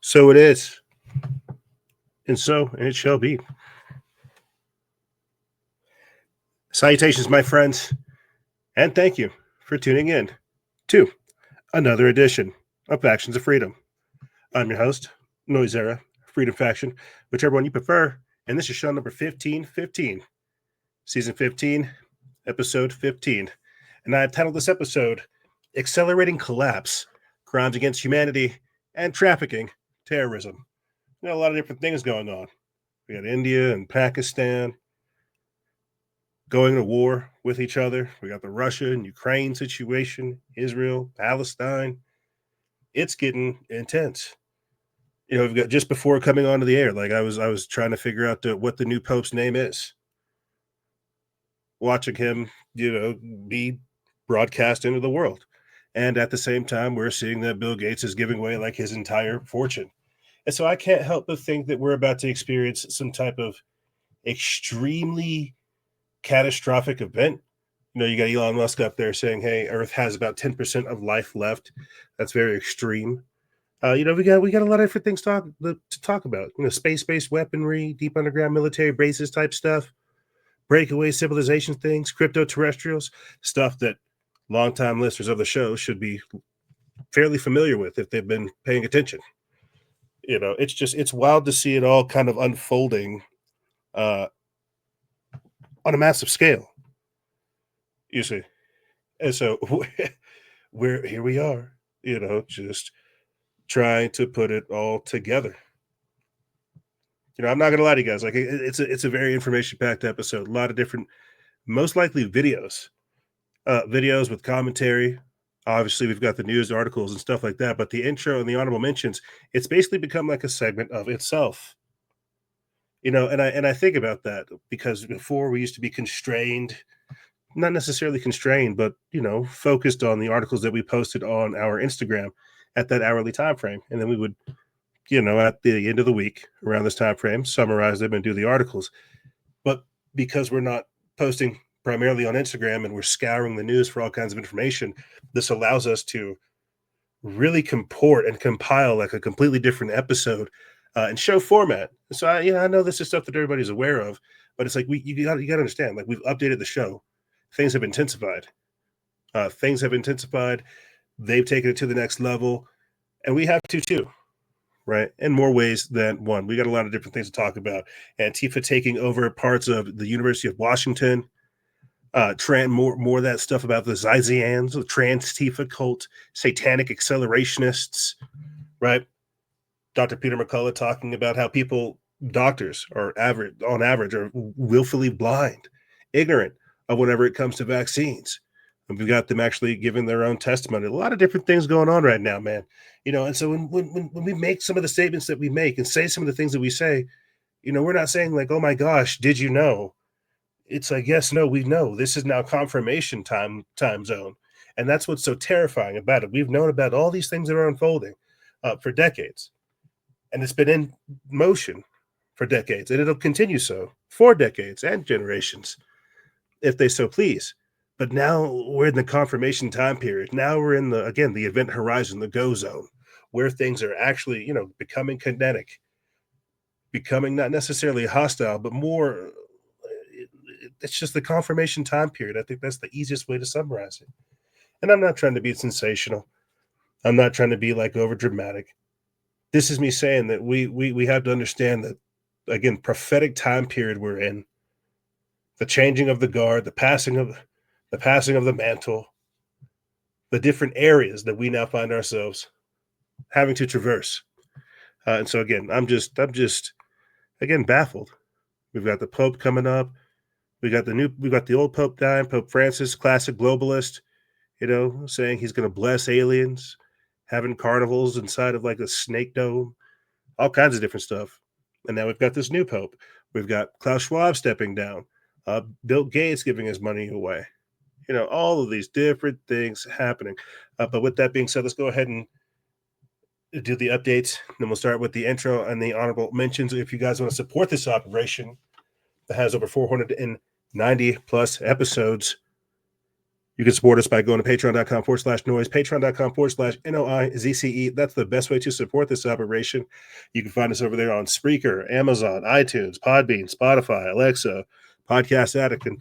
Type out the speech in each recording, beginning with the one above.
So it is, and so it shall be. Salutations, my friends, and thank you for tuning in to another edition of Factions of Freedom. I'm your host, Noisera, Freedom Faction, whichever one you prefer, and this is show number 1515, season 15, episode 15. And I've titled this episode, Accelerating Collapse, Crimes Against Humanity, and Trafficking Terrorism. We got a lot of different things going on. We got India and Pakistan going to war with each other. We got the Russia and Ukraine situation, Israel, Palestine. It's getting intense. You know, we've got just before coming onto the air, like I was trying to figure out what the new Pope's name is. Watching him, be broadcast into the world. And at the same time, we're seeing that Bill Gates is giving away like his entire fortune. And so I can't help but think that we're about to experience some type of extremely catastrophic event. You know, you got Elon Musk up there saying, hey, Earth has about 10% of life left. That's very extreme. We got a lot of different things to talk about. You know, space-based weaponry, deep underground military bases type stuff, breakaway civilization things, crypto-terrestrials, stuff that longtime listeners of the show should be fairly familiar with if they've been paying attention. You know, it's wild to see it all kind of unfolding on a massive scale, you see. And so here we are, just trying to put it all together. You know, I'm not going to lie to you guys. Like, it's a very information-packed episode. A lot of different, most likely videos with commentary. Obviously, we've got the news articles and stuff like that, but the intro and the honorable mentions, it's basically become like a segment of itself. You know, and I think about that because before we used to be constrained, not necessarily constrained, but, focused on the articles that we posted on our Instagram at that hourly time frame. And then we would, at the end of the week around this time frame, summarize them and do the articles. But because we're not posting primarily on Instagram and we're scouring the news for all kinds of information, this allows us to really comport and compile like a completely different episode and show format. So I know this is stuff that everybody's aware of, but it's like you got to understand, like, we've updated the show. Things have intensified. They've taken it to the next level, and we have to too, right? In more ways than one. We got a lot of different things to talk about. Antifa taking over parts of the University of Washington. More of that stuff about the Zyzians, the trans-Tifa cult, satanic accelerationists, right? Dr. Peter McCullough talking about how doctors are on average, are willfully blind, ignorant of whenever it comes to vaccines. And we've got them actually giving their own testimony. A lot of different things going on right now, man. And so when we make some of the statements that we make and say some of the things that we say, we're not saying like, oh my gosh, did you know? It's like, yes, no, we know. This is now confirmation time zone. And that's what's so terrifying about it. We've known about all these things that are unfolding for decades. And it's been in motion for decades. And it'll continue so for decades and generations, if they so please. But now we're in the confirmation time period. Now we're in the event horizon, the go zone, where things are actually, becoming kinetic, becoming not necessarily hostile, but more it's just the confirmation time period. I think that's the easiest way to summarize it. And I'm not trying to be sensational. I'm not trying to be like over dramatic. This is me saying that we have to understand that, again, prophetic time period we're in, the changing of the guard, the passing of the mantle, the different areas that we now find ourselves having to traverse. And so again, I'm just again baffled. We've got the Pope coming up. We got the old Pope dying, Pope Francis, classic globalist, saying he's going to bless aliens, having carnivals inside of like a snake dome, all kinds of different stuff. And now we've got this new Pope. We've got Klaus Schwab stepping down, Bill Gates giving his money away. All of these different things happening. But with that being said, let's go ahead and do the updates. Then we'll start with the intro and the honorable mentions. If you guys want to support this operation that has over 490 plus episodes, you can support us by going to patreon.com/noise, patreon.com/NOIZCE. That's the best way to support this operation. You can find us over there on Spreaker, Amazon, iTunes, Podbean, Spotify, Alexa, Podcast Addict, and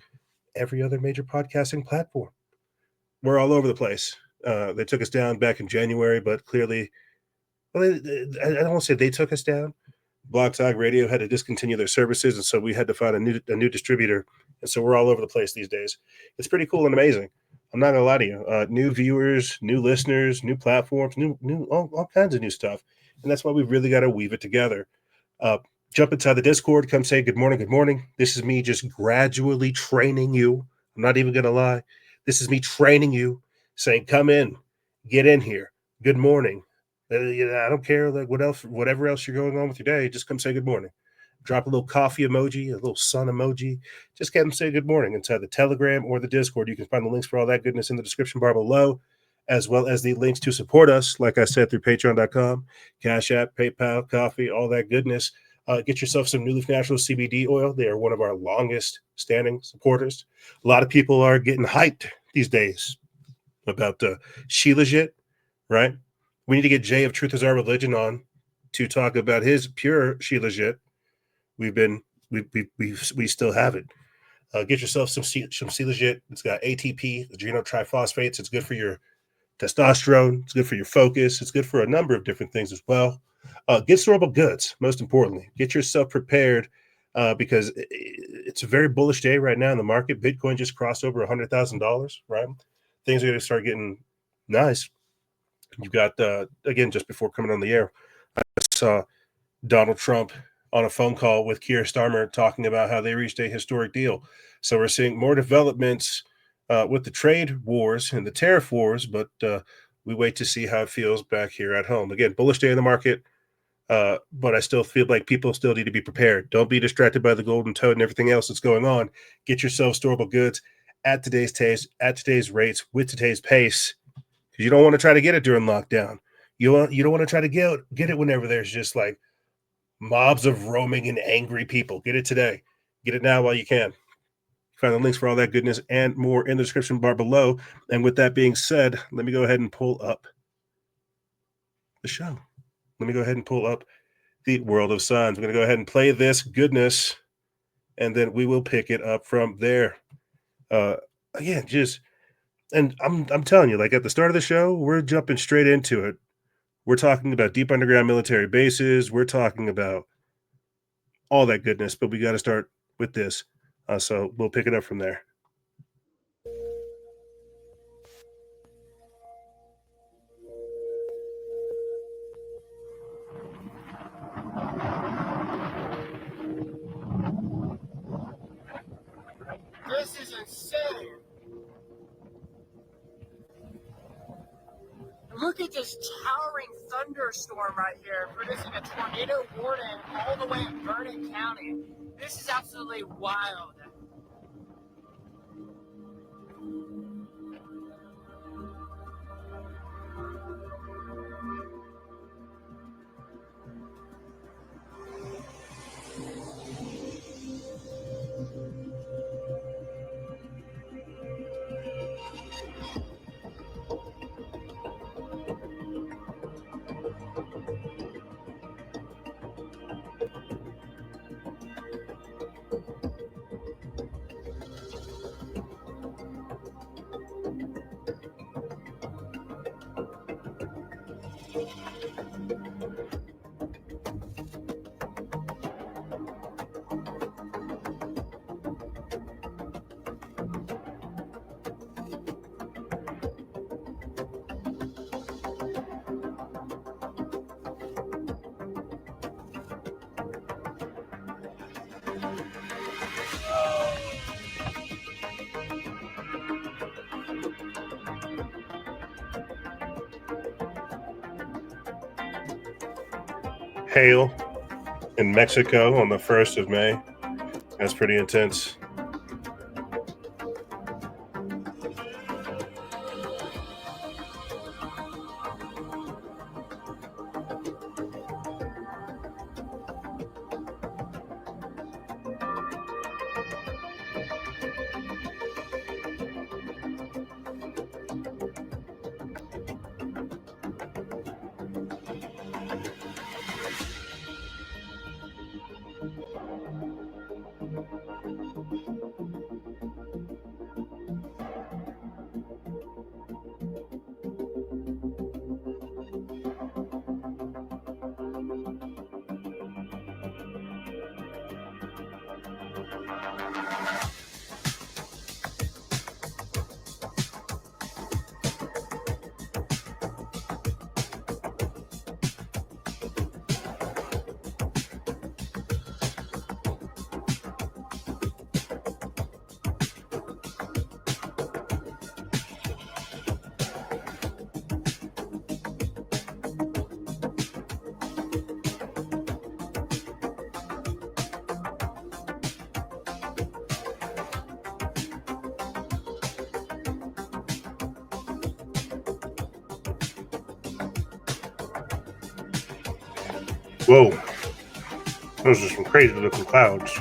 every other major podcasting platform. We're all over the place. They took us down back in January, but clearly, well, I don't want to say they took us down. Blog Talk Radio had to discontinue their services, and so we had to find a new distributor. And so we're all over the place these days. It's pretty cool and amazing. I'm not gonna lie to you. New viewers, new listeners, new platforms, new all kinds of new stuff, and that's why we've really got to weave it together. Uh, jump inside the Discord. Come say good morning. Good morning. This is me just gradually training you. I'm not even gonna lie. This is me training you, saying, "Come in, get in here. Good morning." I don't care like whatever else you're going on with your day. Just come say good morning. Drop a little coffee emoji, a little sun emoji. Just get them say good morning inside the Telegram or the Discord. You can find the links for all that goodness in the description bar below, as well as the links to support us, like I said, through patreon.com, Cash App, PayPal, coffee, all that goodness. Get yourself some New Leaf Natural CBD oil. They are one of our longest standing supporters. A lot of people are getting hyped these days about Shilajit, right? We need to get Jay of Truth is Our Religion on to talk about his pure Shilajit. We still have it. Get yourself some Shilajit. It's got ATP, adrenal triphosphates. It's good for your testosterone. It's good for your focus. It's good for a number of different things as well. Get storable goods. Most importantly, get yourself prepared because it's a very bullish day right now in the market. Bitcoin just crossed over $100,000. Right, things are going to start getting nice. You've got, again, just before coming on the air, I saw Donald Trump on a phone call with Keir Starmer talking about how they reached a historic deal. So we're seeing more developments with the trade wars and the tariff wars, but we wait to see how it feels back here at home. Again, bullish day in the market, but I still feel like people still need to be prepared. Don't be distracted by the golden toad and everything else that's going on. Get yourself storable goods at today's taste, at today's rates, with today's pace. Because you don't want to try to get it during lockdown. You don't want to try to get it whenever there's just like mobs of roaming and angry people. Get it today. Get it now while you can. Find the links for all that goodness and more in the description bar below. And with that being said, let me go ahead and pull up the show. Let me go ahead and pull up the World of Signs. We're going to go ahead and play this goodness, and then we will pick it up from there. Again, and I'm telling you, like at the start of the show, we're jumping straight into it. We're talking about deep underground military bases. We're talking about all that goodness, but we got to start with this. So we'll pick it up from there. This is insane. Look at this towering thunderstorm right here, producing a tornado warning all the way in Vernon County. This is absolutely wild. Hail in Mexico on the 1st of May. That's pretty intense. Whoa. Those are some crazy looking clouds.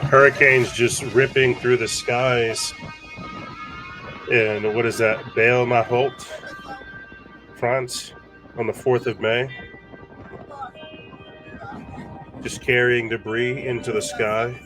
Hurricanes just ripping through the skies. And what is that? Bale-Maholt, France, on the 4th of May. Just carrying debris into the sky.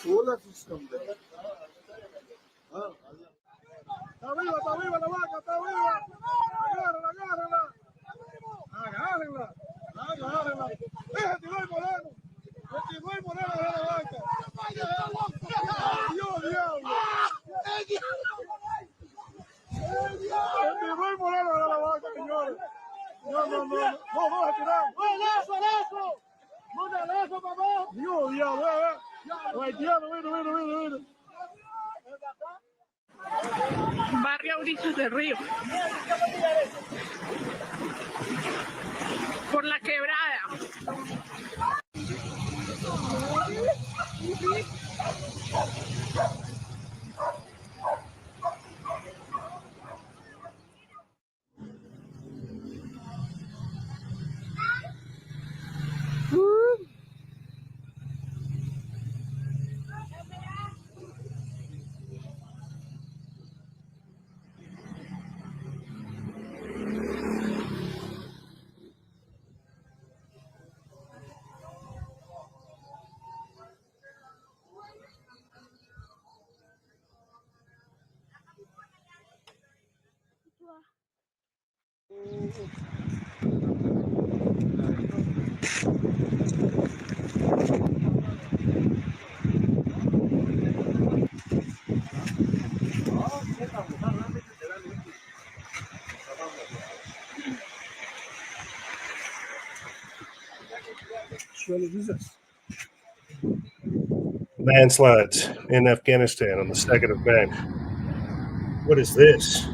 Solar system there. Está viva la vaca, está viva. Agárrenla. Agárrenla. Agárrenla. Déjate, voy moreno. Déjate, voy moreno de la vaca. Dios, diablo. Déjate, voy moreno de la vaca, señores. No, vamos a tirar. ¡Lazo! ¡Manda lazo, papá! Dios, diablo, Haitiano, mira. Barrio a orillas del río. Por la quebrada. Landslides in Afghanistan on the 2nd of May. What is this?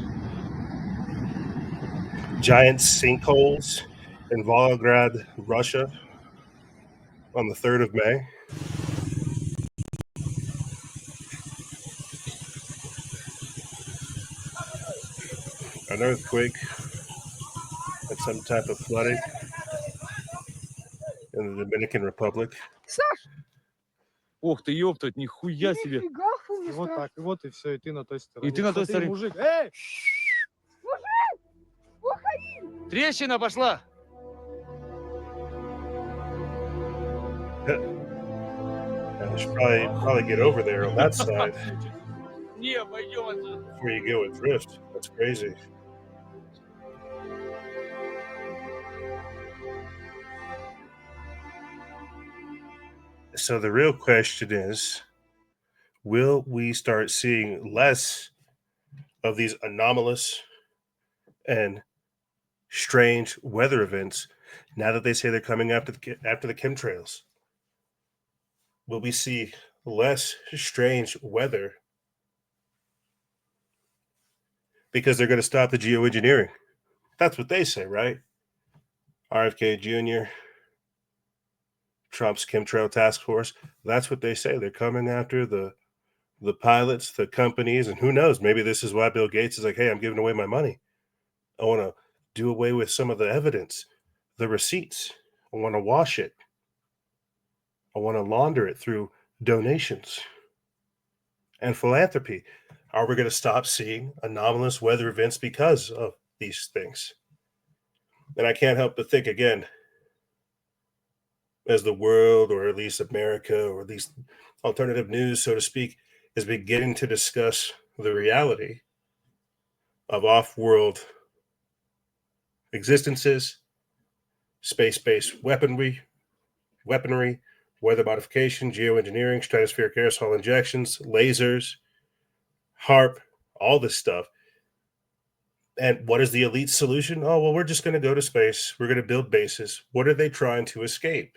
Giant sinkholes in Volgograd, Russia on the 3rd of May. An earthquake and some type of flooding in the Dominican Republic. Ох ты, ёптать, нихуя себе. Вот так, и вот и все, и ты на той стороне. И ты на той Смотри, стороне. мужик. Эй! Трещина пошла. I should probably get over there on that side Не, пойдем отсюда. before you go adrift. That's crazy. So the real question is, will we start seeing less of these anomalous and strange weather events now that they say they're coming after the chemtrails? Will we see less strange weather because they're going to stop the geoengineering? That's what they say, right? RFK Jr., Trump's chemtrail task force. That's what they say. They're coming after the pilots, the companies, and who knows? Maybe this is why Bill Gates is like, hey, I'm giving away my money. I want to do away with some of the evidence, the receipts. I want to wash it. I want to launder it through donations and philanthropy. Are we going to stop seeing anomalous weather events because of these things? And I can't help but think again, as the world, or at least America, or at least alternative news, so to speak, is beginning to discuss the reality of off-world existences, space-based weaponry, weather modification, geoengineering, stratospheric aerosol injections, lasers, HARP, all this stuff. And what is the elite solution? Oh, well, we're just going to go to space. We're going to build bases. What are they trying to escape?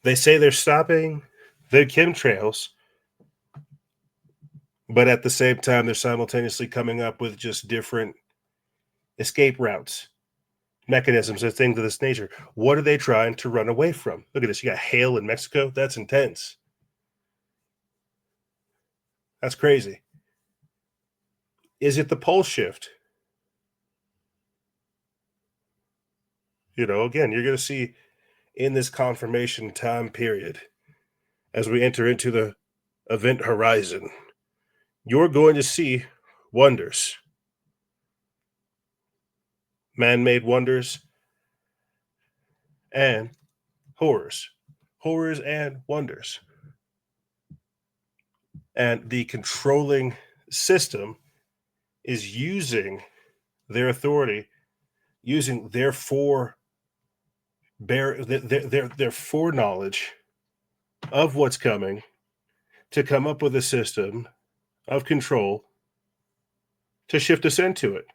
They say they're stopping the chemtrails, but at the same time, they're simultaneously coming up with just different escape routes, mechanisms, and things of this nature. What are they trying to run away from? Look at this. You got hail in Mexico. That's intense. That's crazy. Is it the pole shift? You know, again, you're going to see in this confirmation time period, as we enter into the event horizon, you're going to see wonders, man-made wonders, and horrors and wonders. And the controlling system is using their authority, using their foreknowledge of what's coming to come up with a system of control to shift us into it.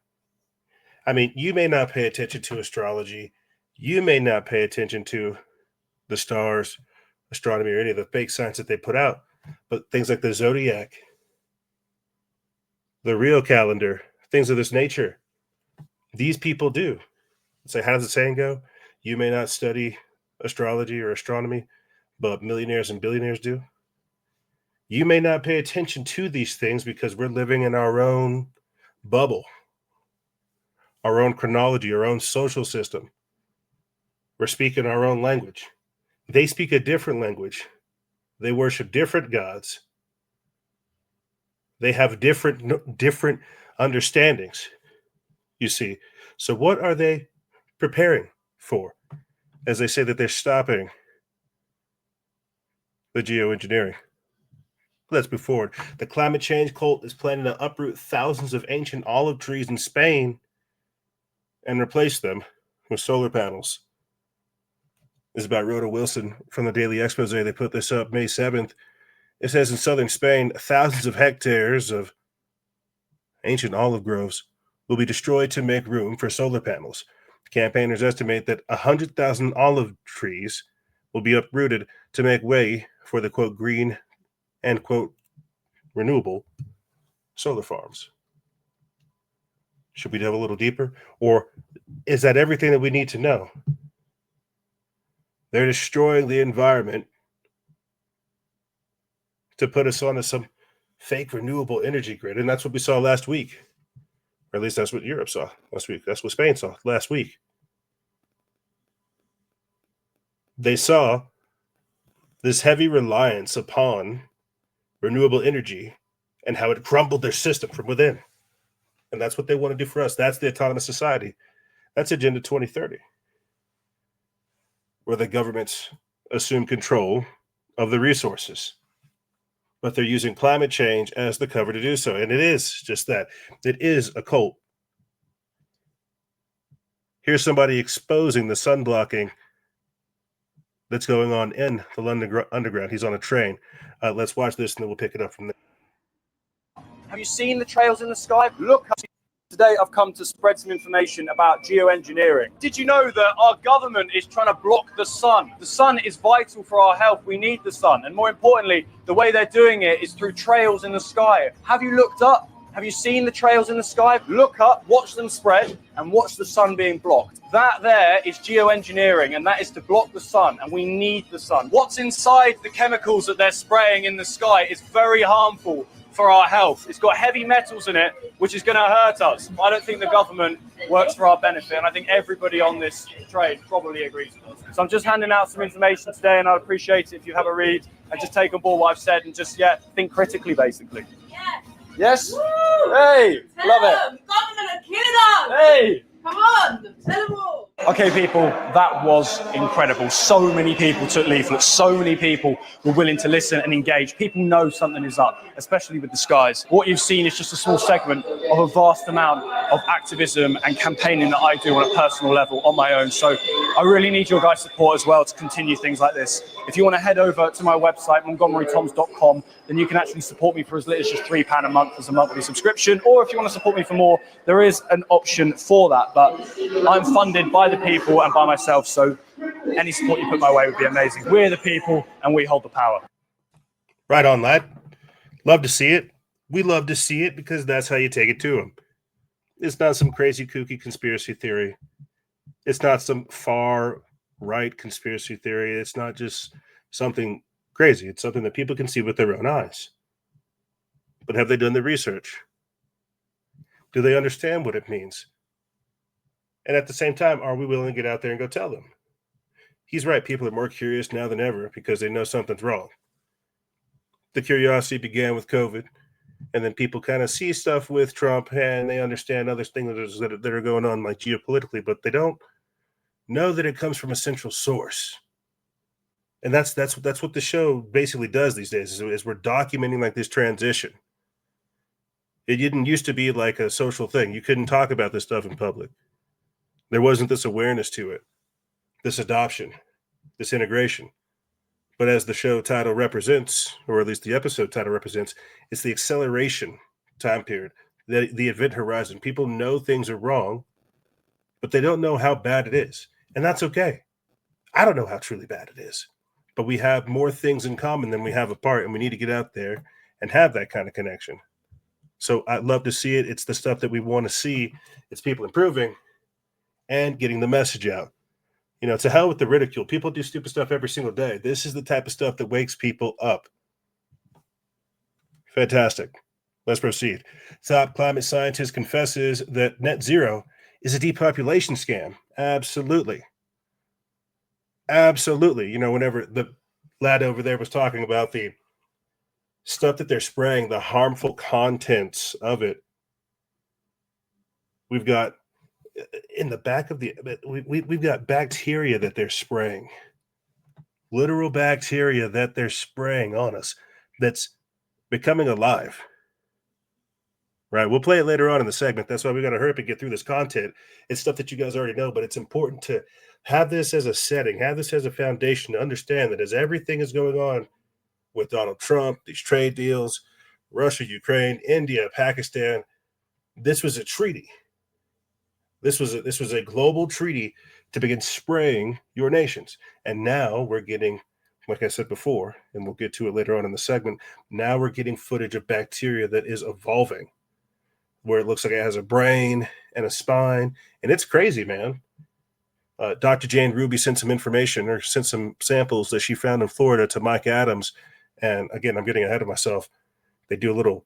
I mean, you may not pay attention to astrology. You may not pay attention to the stars, astronomy, or any of the fake science that they put out. But things like the zodiac, the real calendar, things of this nature, these people do. So how does the saying go? You may not study astrology or astronomy, but millionaires and billionaires do. You may not pay attention to these things because we're living in our own bubble, our own chronology, our own social system. We're speaking our own language. They speak a different language. They worship different gods. They have different understandings, you see. So what are they preparing for? As they say that they're stopping the geoengineering. Let's move forward. The climate change cult is planning to uproot thousands of ancient olive trees in Spain and replace them with solar panels. This is about Rhoda Wilson from the Daily Expose. They put this up May 7th. It says in southern Spain, thousands of hectares of ancient olive groves will be destroyed to make room for solar panels. Campaigners estimate that 100,000 olive trees will be uprooted to make way for the, quote, green and, quote, renewable solar farms. Should we delve a little deeper? Or is that everything that we need to know? They're destroying the environment to put us onto some fake renewable energy grid. And that's what we saw last week. Or at least that's what Europe saw last week. That's what Spain saw last week. They saw this heavy reliance upon renewable energy and how it crumbled their system from within. And that's what they want to do for us. That's the autonomous society. That's Agenda 2030, where the governments assume control of the resources. But they're using climate change as the cover to do so. And it is just that. It is a cult. Here's somebody exposing the sun blocking that's going on in the London Underground. He's on a train. Let's watch this and then we'll pick it up from there. Have you seen the trails in the sky? Look up. Today I've come to spread some information about geoengineering. Did you know that our government is trying to block the sun? The sun is vital for our health. We need the sun. And more importantly, the way they're doing it is through trails in the sky. Have you looked up? Have you seen the trails in the sky? Look up, watch them spread, and watch the sun being blocked. That there is geoengineering, and that is to block the sun, and we need the sun. What's inside the chemicals that they're spraying in the sky is very harmful for our health. It's got heavy metals in it, which is going to hurt us. I don't think the government works for our benefit, and I think everybody on this train probably agrees with us. So I'm just handing out some information today, and I'd appreciate it if you have a read and just take on board what I've said and just, think critically, basically. Yes? Woo! Hey, Tell love them. Government are killing us. Hey! Come on, tell them all. Okay, people, that was incredible. So many people took leaflets. So many people were willing to listen and engage. People know something is up, especially with the skies. What you've seen is just a small segment of a vast amount of activism and campaigning that I do on a personal level on my own. So I really need your guys' support as well to continue things like this. If you want to head over to my website, montgomerytoms.com, then you can actually support me for as little as just £3 a month as a monthly subscription. Or if you want to support me for more, there is an option for that. But I'm funded by the people and by myself, so any support you put my way would be amazing. We're the people and we hold the power. Right on, lad. Love to see it. We love to see it because that's how you take it to them. It's not some crazy kooky conspiracy theory. It's not some far right conspiracy theory. It's not just something crazy. It's something that people can see with their own eyes. But have they done the research? Do they understand what it means? And at the same time, are we willing to get out there and go tell them? He's right. People are more curious now than ever because they know something's wrong. The curiosity began with COVID, and then people kind of see stuff with Trump and they understand other things that are going on, like geopolitically, but they don't know that it comes from a central source. And that's what the show basically does these days, is we're documenting like this transition. It didn't used to be like a social thing. You couldn't talk about this stuff in public. There wasn't this awareness to it, this adoption, this integration. But as the show title represents, or at least the episode title represents, it's the acceleration time period, the event horizon. People know things are wrong, but they don't know how bad it is. And that's okay. I don't know how truly bad it is. But we have more things in common than we have apart, and we need to get out there and have that kind of connection. So I'd love to see it. It's the stuff that we want to see. It's people improving and getting the message out. You know, to hell with the ridicule. People do stupid stuff every single day. This is the type of stuff that wakes people up. Fantastic. Let's proceed. Top climate scientist confesses that net zero is a depopulation scam. Absolutely. Absolutely. You know, whenever the lad over there was talking about the stuff that they're spraying, the harmful contents of it, we've got in the back of the we've got bacteria that they're spraying, literal bacteria that they're spraying on us, that's becoming alive. Right. We'll play it later on in the segment. That's why we got to hurry up and get through this content. It's stuff that you guys already know, but it's important to have this as a setting, have this as a foundation to understand that as everything is going on with Donald Trump, these trade deals, Russia, Ukraine, India, Pakistan, this was a treaty. This was a global treaty to begin spraying your nations. And now we're getting, like I said before, and we'll get to it later on in the segment, now we're getting footage of bacteria that is evolving, where it looks like it has a brain and a spine. And it's crazy, man. Dr. Jane Ruby sent some information or sent some samples that she found in Florida to Mike Adams. And again, I'm getting ahead of myself. They do a little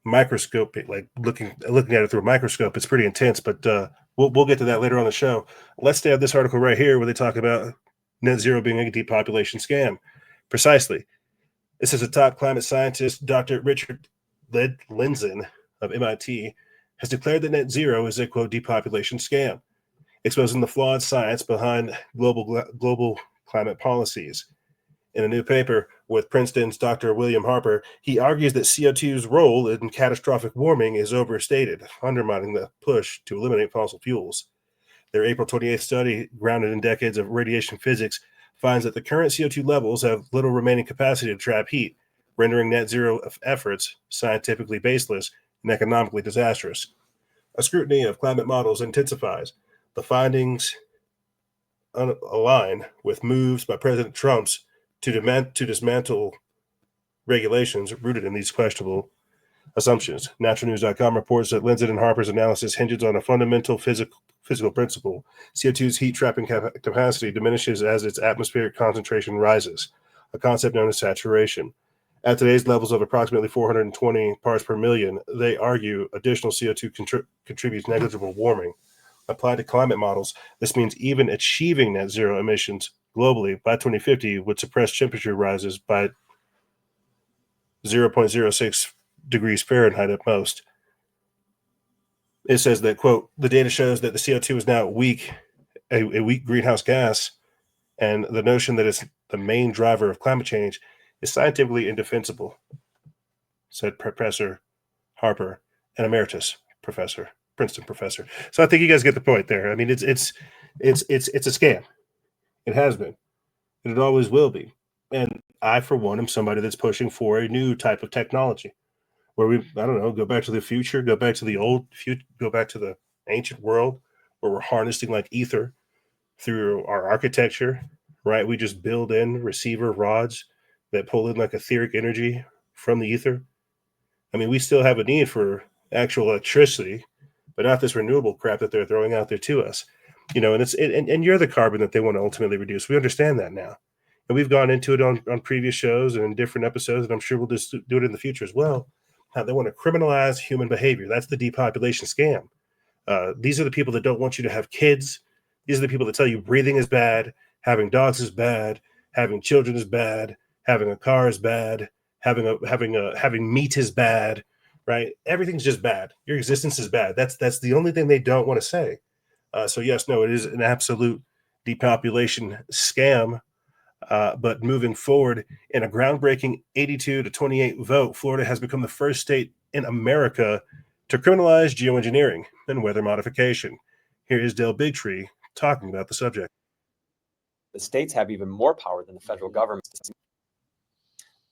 microscope, like looking at it through a microscope. It's pretty intense, but we'll get to that later on the show. Let's stay on this article right here where they talk about net zero being a depopulation scam. Precisely. This is a top climate scientist, Dr. Richard Lindzen of MIT, has declared that net zero is a, quote, depopulation scam, exposing the flawed science behind global climate policies. In a new paper with Princeton's Dr. William Harper, he argues that CO2's role in catastrophic warming is overstated, undermining the push to eliminate fossil fuels. Their April 28th study, grounded in decades of radiation physics, finds that the current CO2 levels have little remaining capacity to trap heat, rendering net zero efforts scientifically baseless and economically disastrous. A scrutiny of climate models intensifies. The findings align with moves by President Trump's to dismantle regulations rooted in these questionable assumptions. Naturalnews.com reports that Lindzen and Harper's analysis hinges on a fundamental physical principle. CO2's heat trapping capacity diminishes as its atmospheric concentration rises, a concept known as saturation. At today's levels of approximately 420 parts per million, they argue additional CO2 contributes negligible warming. Applied to climate models, this means even achieving net zero emissions globally by 2050 would suppress temperature rises by 0.06 degrees Fahrenheit at most. It says that, quote, the data shows that the CO2 is now a weak greenhouse gas, and the notion that it's the main driver of climate change is scientifically indefensible, said Professor Harper, an emeritus professor, Princeton professor. So I think you guys get the point there. I mean, it's a scam. It has been, and it always will be. And I, for one, am somebody that's pushing for a new type of technology where go back to the future, go back to the old future, go back to the ancient world where we're harnessing like ether through our architecture, right? We just build in receiver rods that pull in like etheric energy from the ether. I mean, we still have a need for actual electricity, but not this renewable crap that they're throwing out there to us. And you're the carbon that they want to ultimately reduce. We understand that now. And we've gone into it on previous shows and in different episodes, and I'm sure we'll just do it in the future as well. How they want to criminalize human behavior. That's the depopulation scam. These are the people that don't want you to have kids. These are the people that tell you breathing is bad, having dogs is bad, having children is bad, having a car is bad, having meat is bad, right? Everything's just bad. Your existence is bad. That's the only thing they don't want to say. So yes, no, it is an absolute depopulation scam. But moving forward, in a groundbreaking 82-28 vote, Florida has become the first state in America to criminalize geoengineering and weather modification. Here is Dale Bigtree talking about the subject. The states have even more power than the federal government.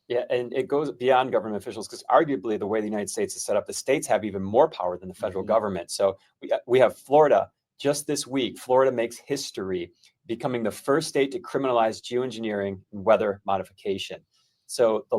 Yeah, and it goes beyond government officials because arguably the way the United States is set up, the states have even more power than the federal government. So we have Florida. Just this week, Florida makes history, becoming the first state to criminalize geoengineering and weather modification. So the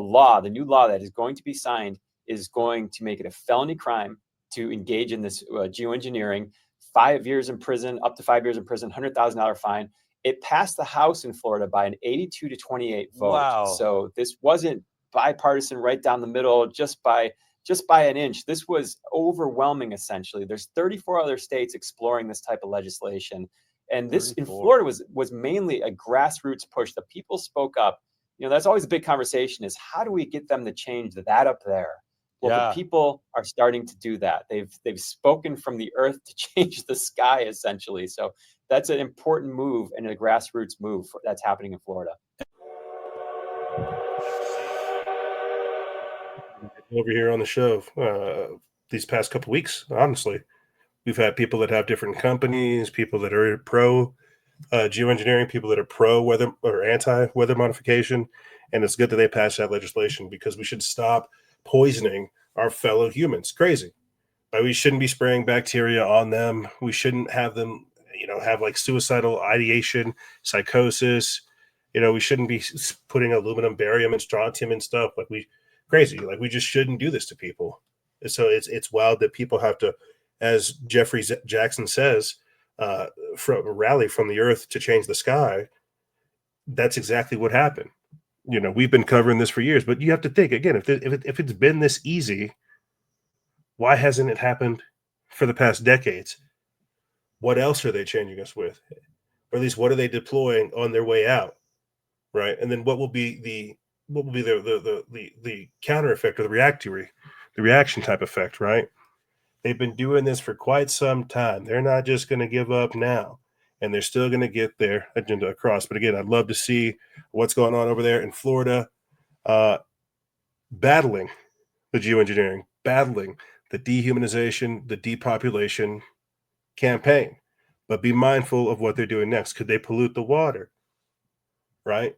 new law that is going to be signed is going to make it a felony crime to engage in this geoengineering, 5 years in prison, up to 5 years in prison, $100,000 fine. It passed the House in Florida by an 82-28 vote. Wow. So this wasn't bipartisan right down the middle, just by an inch. This was overwhelming, essentially. There's 34 other states exploring this type of legislation. And this 34. In Florida was mainly a grassroots push. The people spoke up. That's always a big conversation is how do we get them to change that up there? Well, the people are starting to do that. They've spoken from the earth to change the sky, essentially. So that's an important move and a grassroots move that's happening in Florida. over here on the show these past couple weeks. Honestly, we've had people that have different companies, people that are pro geoengineering, people that are pro weather or anti weather modification, and it's good that they passed that legislation because we should stop poisoning our fellow humans. Crazy. We shouldn't be spraying bacteria on them. We shouldn't have them, have like suicidal ideation, psychosis. We shouldn't be putting aluminum, barium, and strontium and stuff crazy. Like we just shouldn't do this to people. So it's wild that people have to, as Jeffrey Jackson says, rally from the earth to change the sky. That's exactly what happened. We've been covering this for years, but you have to think again, if it's been this easy, why hasn't it happened for the past decades? What else are they changing us with? Or at least what are they deploying on their way out? Right. And then what will be the counter effect or the reaction type effect, right? They've been doing this for quite some time. They're not just going to give up now, and they're still going to get their agenda across. But again, I'd love to see what's going on over there in Florida, battling the geoengineering, battling the dehumanization, the depopulation campaign. But be mindful of what they're doing next. Could they pollute the water? Right?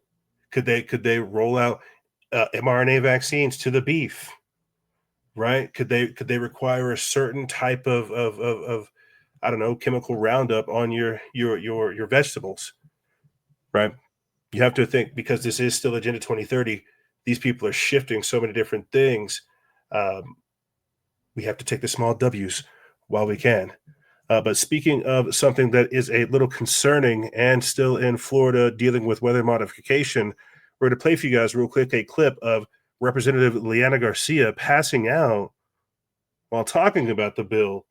Could they roll out mRNA vaccines to the beef? Right? Could they require a certain type of I don't know, chemical roundup on your vegetables? Right? You have to think, because this is still Agenda 2030. These people are shifting so many different things. We have to take the small W's while we can. But speaking of something that is a little concerning and still in Florida dealing with weather modification, we're going to play for you guys real quick a clip of Representative Leanna Garcia passing out while talking about the bill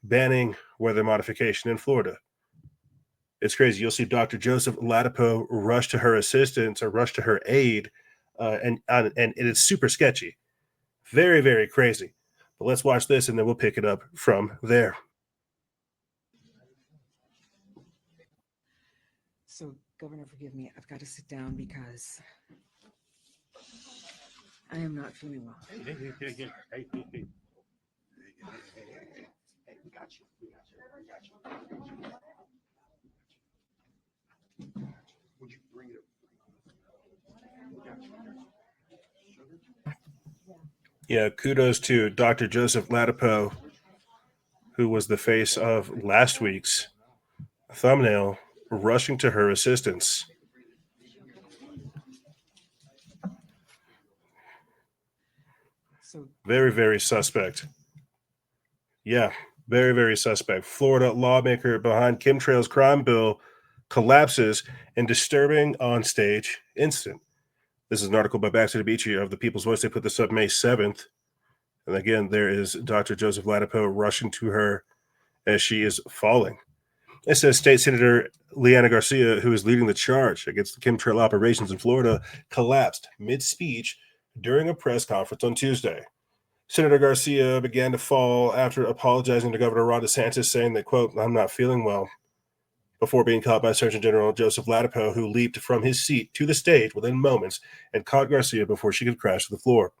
banning weather modification in Florida. It's crazy. You'll see Dr. Joseph Ladapo rush to her assistance or rush to her aid, and it is super sketchy. Very, very crazy. But let's watch this, and then we'll pick it up from there. So, Governor, forgive me. I've got to sit down because I am not feeling well. Hey, we got you. Would you bring it up? Yeah, kudos to Dr. Joseph Ladapo, who was the face of last week's thumbnail, rushing to her assistance. Very, very suspect. Yeah, very, very suspect. Florida lawmaker behind chemtrails crime bill collapses in disturbing onstage incident. This is an article by Baxter DeBeachy of the People's Voice. They put this up May 7th. And again, there is Dr. Joseph Ladapo rushing to her as she is falling. It says State Senator Leanna Garcia, who is leading the charge against the chemtrail operations in Florida, collapsed mid-speech during a press conference on Tuesday. Senator Garcia began to fall after apologizing to Governor Ron DeSantis, saying that, quote, "I'm not feeling well," before being caught by Surgeon General Joseph Ladapo, who leaped from his seat to the stage within moments and caught Garcia before she could crash to the floor.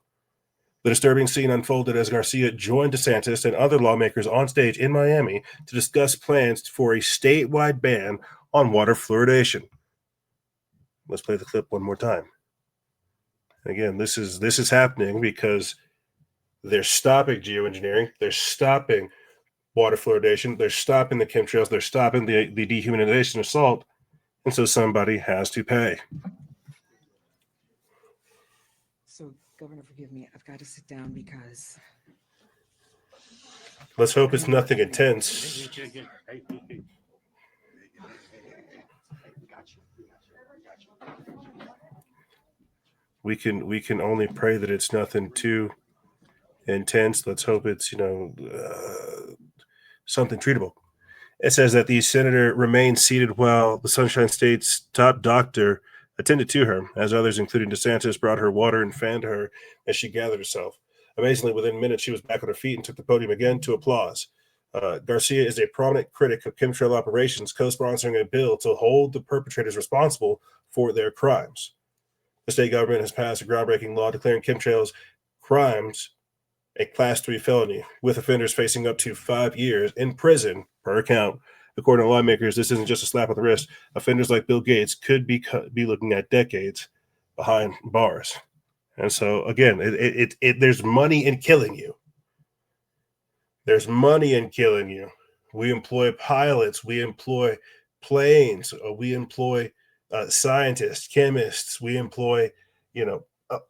The disturbing scene unfolded as Garcia joined DeSantis and other lawmakers on stage in Miami to discuss plans for a statewide ban on water fluoridation. Let's play the clip one more time. Again, this is happening because they're stopping geoengineering, they're stopping water fluoridation, they're stopping the chemtrails, they're stopping the dehumanization assault, and so somebody has to pay. So, Governor, forgive me. I've got to sit down because... Let's hope it's nothing intense. We can only pray that it's nothing too intense. Let's hope it's, something treatable. It says that the senator remained seated while the Sunshine State's top doctor attended to her, as others, including DeSantis, brought her water and fanned her as she gathered herself. Amazingly, within minutes, she was back on her feet and took the podium again to applause. Garcia is a prominent critic of chemtrail operations, co-sponsoring a bill to hold the perpetrators responsible for their crimes. The state government has passed a groundbreaking law declaring chemtrails crimes a Class 3 felony, with offenders facing up to 5 years in prison per count. According to lawmakers, this isn't just a slap on the wrist. Offenders like Bill Gates could be looking at decades behind bars. And so, again, there's money in killing you. There's money in killing you. We employ pilots. We employ planes. We employ scientists, chemists. We employ,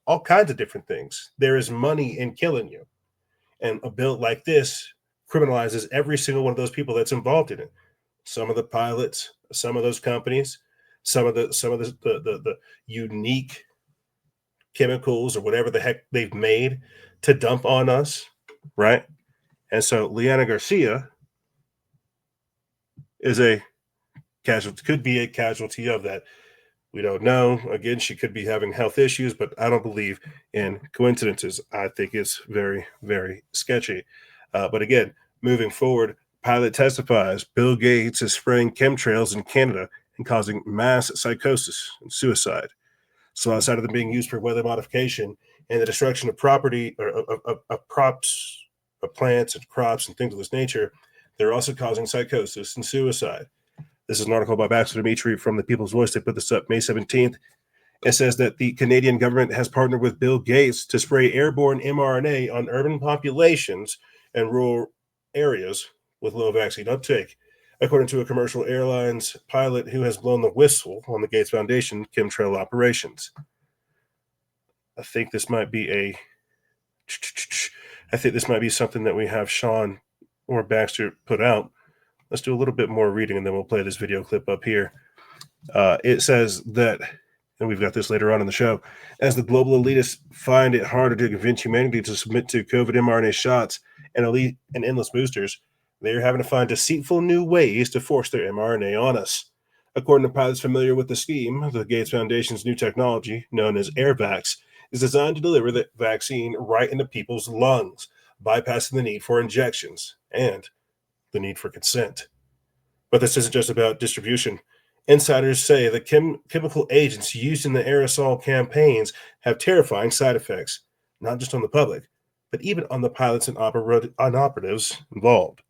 all kinds of different things. There is money in killing you. And a bill like this criminalizes every single one of those people that's involved in it. Some of the pilots, some of those companies, some of the unique chemicals or whatever the heck they've made to dump on us, right? And so Liana Garcia is a casualty, could be a casualty of that. We don't know. Again, she could be having health issues, but I don't believe in coincidences. I think it's very, very sketchy. But again, moving forward, pilot testifies Bill Gates is spraying chemtrails in Canada and causing mass psychosis and suicide. So outside of them being used for weather modification and the destruction of property or of crops, of plants and crops and things of this nature, they're also causing psychosis and suicide. This is an article by Baxter Dimitri from the People's Voice. They put this up May 17th. It says that the Canadian government has partnered with Bill Gates to spray airborne mRNA on urban populations and rural areas with low vaccine uptake, according to a commercial airlines pilot who has blown the whistle on the Gates Foundation chemtrail operations. I think this might be something that we have Sean or Baxter put out. Let's do a little bit more reading, and then we'll play this video clip up here. It says that, and we've got this later on in the show, as the global elitists find it harder to convince humanity to submit to COVID mRNA shots and elite and endless boosters, they are having to find deceitful new ways to force their mRNA on us. According to pilots familiar with the scheme, the Gates Foundation's new technology, known as AirVax, is designed to deliver the vaccine right into people's lungs, bypassing the need for injections and the need for consent. But this isn't just about distribution. Insiders say the chemical agents used in the aerosol campaigns have terrifying side effects, not just on the public, but even on the pilots and operatives involved.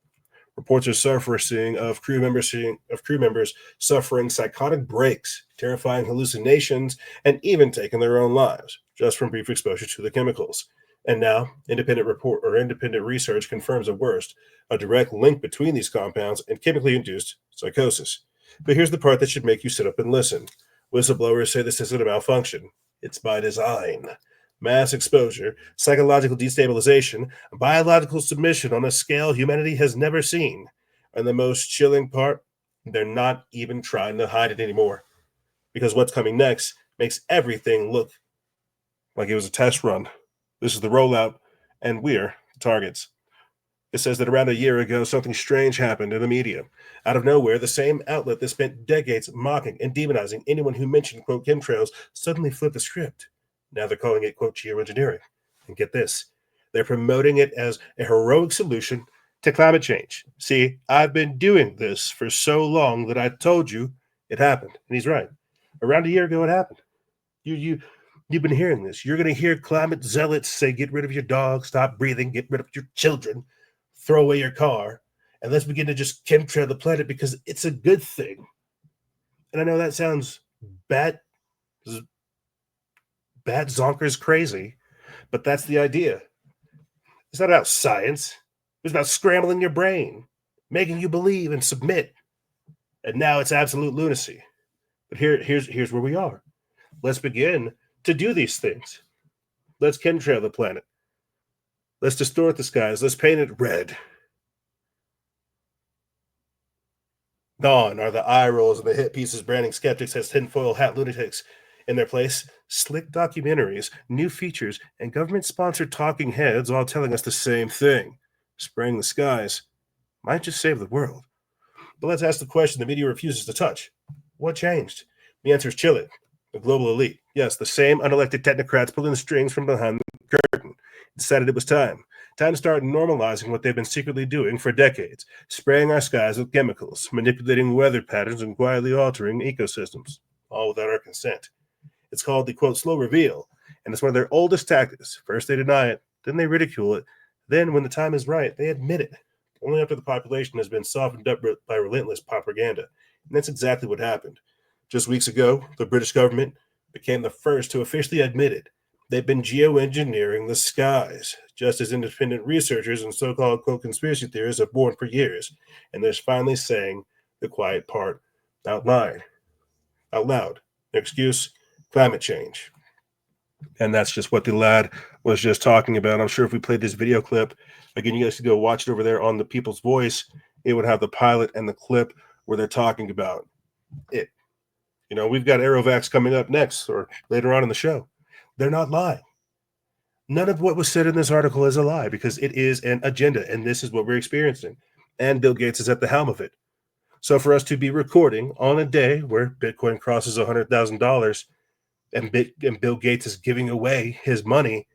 Reports are surfacing of crew members suffering psychotic breaks, terrifying hallucinations, and even taking their own lives just from brief exposure to the chemicals. And now, independent research confirms the worst, a direct link between these compounds and chemically induced psychosis. But here's the part that should make you sit up and listen. Whistleblowers say this isn't a malfunction. It's by design. Mass exposure, psychological destabilization, biological submission on a scale humanity has never seen. And the most chilling part, they're not even trying to hide it anymore. Because what's coming next makes everything look like it was a test run. This is the rollout, and we're the targets. It says that around a year ago, something strange happened in the media. Out of nowhere, the same outlet that spent decades mocking and demonizing anyone who mentioned, quote, chemtrails suddenly flipped the script. Now they're calling it, quote, geoengineering. And get this, they're promoting it as a heroic solution to climate change. See, I've been doing this for so long that I told you it happened. And he's right. Around a year ago, it happened. You've been hearing this. You're going to hear climate zealots say, get rid of your dog, stop breathing, get rid of your children, throw away your car, and let's begin to just chemtrail the planet because it's a good thing. And I know that sounds bad zonkers crazy, but that's the idea. It's not about science. It's about scrambling your brain, making you believe and submit. And now it's absolute lunacy. But here's where we are. Let's begin to do these things. Let's chemtrail the planet. Let's distort the skies. Let's paint it red. Gone are the eye rolls and the hit pieces branding skeptics as tinfoil hat lunatics. In their place, slick documentaries, new features, and government-sponsored talking heads all telling us the same thing. Spraying the skies might just save the world. But let's ask the question the media refuses to touch. What changed? The answer is chilling. The global elite. Yes, the same unelected technocrats pulling the strings from behind the curtain. Decided it was time. Time to start normalizing what they've been secretly doing for decades. Spraying our skies with chemicals, manipulating weather patterns, and quietly altering ecosystems. All without our consent. It's called the, quote, slow reveal. And it's one of their oldest tactics. First they deny it, then they ridicule it, Then, when the time is right, they admit it, only after the population has been softened up by relentless propaganda. And that's exactly what happened. Just weeks ago, the British government became the first to officially admit it. They've been geoengineering the skies, just as independent researchers and so-called conspiracy theorists have warned for years. And they're finally saying the quiet part out loud. Their excuse, climate change. And that's just what the lad was just talking about. I'm sure if we played this video clip, again, you guys could go watch it over there on the People's Voice. It would have the pilot and the clip where they're talking about it. You know, we've got Aerovax coming up next or later on in the show. They're not lying. None of what was said in this article is a lie because it is an agenda, and this is what we're experiencing. And Bill Gates is at the helm of it. So for us to be recording on a day where Bitcoin crosses $100,000 and Bill Gates is giving away his money,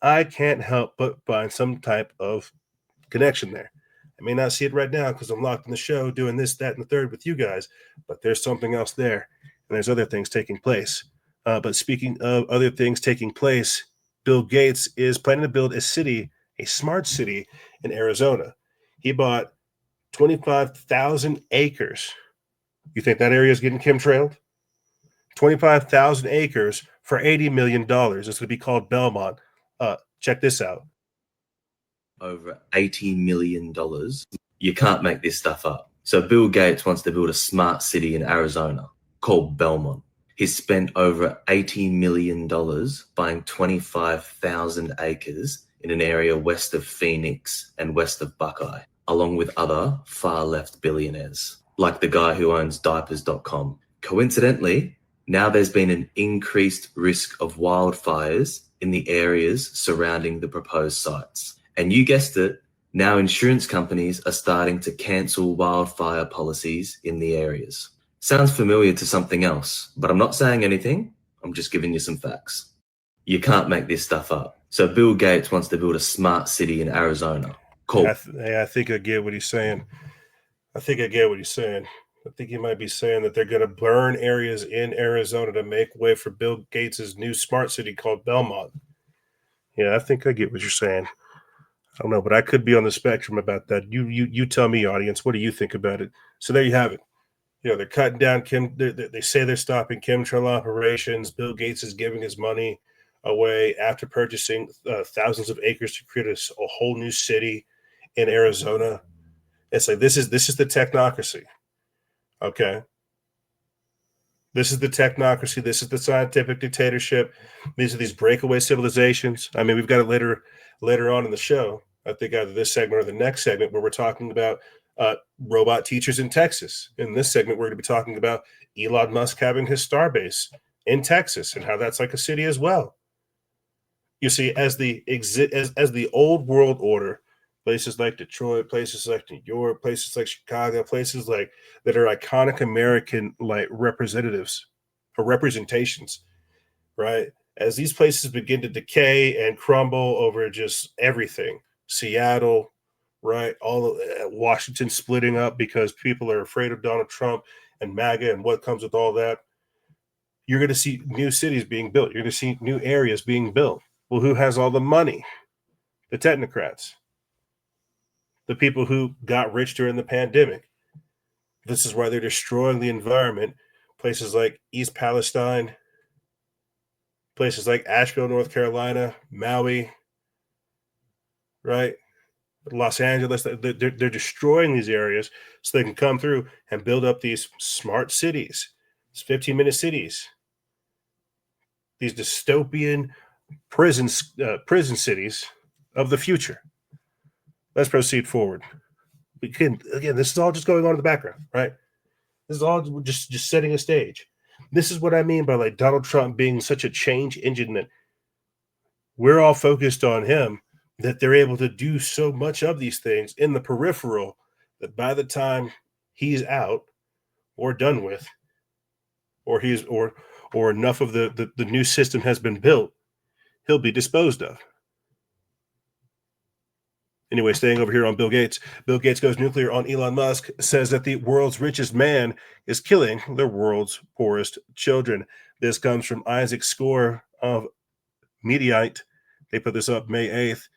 I can't help but find some type of connection there. I may not see it right now because I'm locked in the show doing this, that, and the third with you guys, but there's something else there, and there's other things taking place. But speaking of other things taking place, Bill Gates is planning to build a city, a smart city in Arizona. He bought 25,000 acres. You think that area is getting chemtrailed? 25,000 acres for $80 million. It's going to be called Belmont. Check this out. Over $80 million. You can't make this stuff up. So Bill Gates wants to build a smart city in Arizona called Belmont. He's spent over $80 million buying 25,000 acres in an area west of Phoenix and west of Buckeye, along with other far-left billionaires, like the guy who owns diapers.com. Coincidentally, now there's been an increased risk of wildfires in the areas surrounding the proposed sites. And you guessed it, now insurance companies are starting to cancel wildfire policies in the areas. Sounds familiar to something else, but I'm not saying anything. I'm just giving you some facts. You can't make this stuff up. So Bill Gates wants to build a smart city in Arizona. Cool. I think I get what he's saying. I think he might be saying that they're going to burn areas in Arizona to make way for Bill Gates' new smart city called Belmont. Yeah, I think I get what you're saying. I don't know, but I could be on the spectrum about that. You tell me, audience, what do you think about it? So there you have it. You know, they're cutting down they say they're stopping chemtrail operations. Bill Gates is giving his money away after purchasing thousands of acres to create a whole new city in Arizona. It's like this is the technocracy. Okay. This is the technocracy. This is the scientific dictatorship. These are these breakaway civilizations. I mean, we've got it later on in the show. I think either this segment or the next segment where we're talking about robot teachers in Texas. In this segment, we're going to be talking about Elon Musk having his Starbase in Texas and how that's like a city as well. You see, as the old world order, places like Detroit, places like New York, places like Chicago, places like that are iconic American like representatives or representations, right? As these places begin to decay and crumble over just everything, Seattle, right? All of Washington splitting up because people are afraid of Donald Trump and MAGA and what comes with all that. You're going to see new cities being built. You're going to see new areas being built. Well, who has all the money? The technocrats. The people who got rich during the pandemic. This is why they're destroying the environment. Places like East Palestine, places like Asheville, North Carolina, Maui, right? Los Angeles, they're destroying these areas so they can come through and build up these smart cities, these 15-minute cities, these dystopian prison cities of the future. Let's proceed forward. Again, this is all just going on in the background, right? This is all just setting a stage. This is what I mean by like Donald Trump being such a change engine that we're all focused on him, that they're able to do so much of these things in the peripheral that by the time he's out or done with, or enough of the new system has been built, he'll be disposed of. Anyway, staying over here on Bill Gates. Bill Gates goes nuclear on Elon Musk, says that the world's richest man is killing the world's poorest children. This comes from Isaac Score of Mediaite. They put this up May 8th.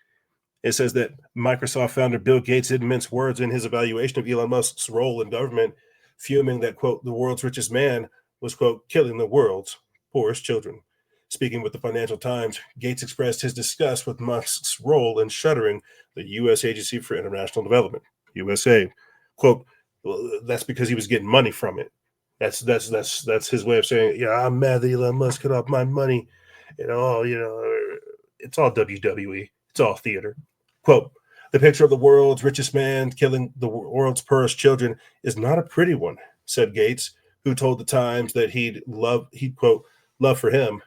It says that Microsoft founder Bill Gates didn't mince words in his evaluation of Elon Musk's role in government, fuming that, quote, the world's richest man was, quote, killing the world's poorest children. Speaking with the Financial Times, Gates expressed his disgust with Musk's role in shuttering the U.S. Agency for International Development, USA. Quote, well, that's because he was getting money from it. That's his way of saying, yeah, I'm mad that Elon Musk cut off my money. It's all WWE. It's all theater. Quote, the picture of the world's richest man killing the world's poorest children is not a pretty one, said Gates, who told the Times that he'd quote, love for him,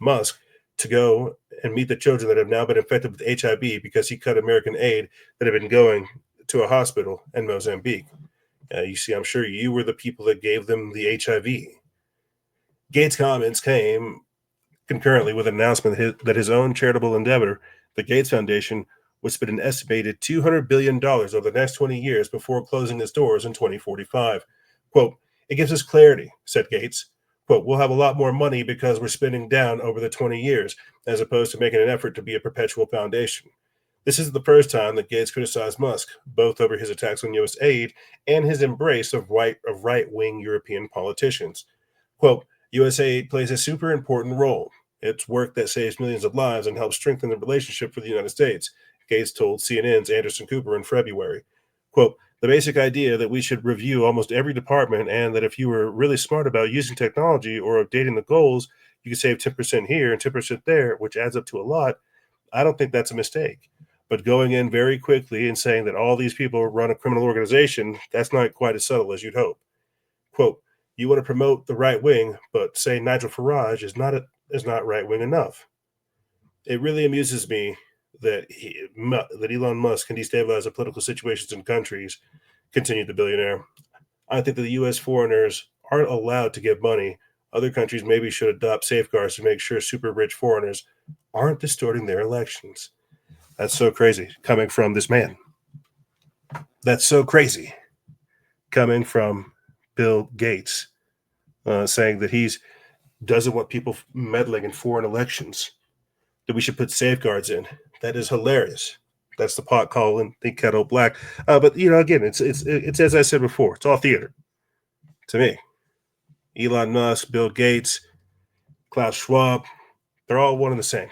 Musk, to go and meet the children that have now been infected with HIV because he cut American aid that had been going to a hospital in Mozambique. You see, I'm sure you were the people that gave them the HIV. Gates' comments came concurrently with an announcement that his own charitable endeavor, the Gates Foundation, would spend an estimated $200 billion over the next 20 years before closing its doors in 2045. Quote, it gives us clarity, said Gates. Quote, we'll have a lot more money because we're spending down over the 20 years, as opposed to making an effort to be a perpetual foundation. This isn't the first time that Gates criticized Musk, both over his attacks on U.S. aid and his embrace of right-wing European politicians. Quote, U.S. aid plays a super important role. It's work that saves millions of lives and helps strengthen the relationship for the United States, Gates told CNN's Anderson Cooper in February. Quote, the basic idea that we should review almost every department and that if you were really smart about using technology or updating the goals, you could save 10% here and 10% there, which adds up to a lot. I don't think that's a mistake. But going in very quickly and saying that all these people run a criminal organization, that's not quite as subtle as you'd hope. Quote, you want to promote the right wing, but say Nigel Farage is not right wing enough. It really amuses me that Elon Musk can destabilize the political situations in countries, continued the billionaire. I think that the U.S. foreigners aren't allowed to give money. Other countries maybe should adopt safeguards to make sure super rich foreigners aren't distorting their elections. That's so crazy coming from this man. That's so crazy coming from Bill Gates, saying that he doesn't want people meddling in foreign elections, that we should put safeguards in. That is hilarious. That's the pot calling the kettle black. But again, it's as I said before, it's all theater to me. Elon Musk, Bill Gates, Klaus Schwab, they're all one and the same,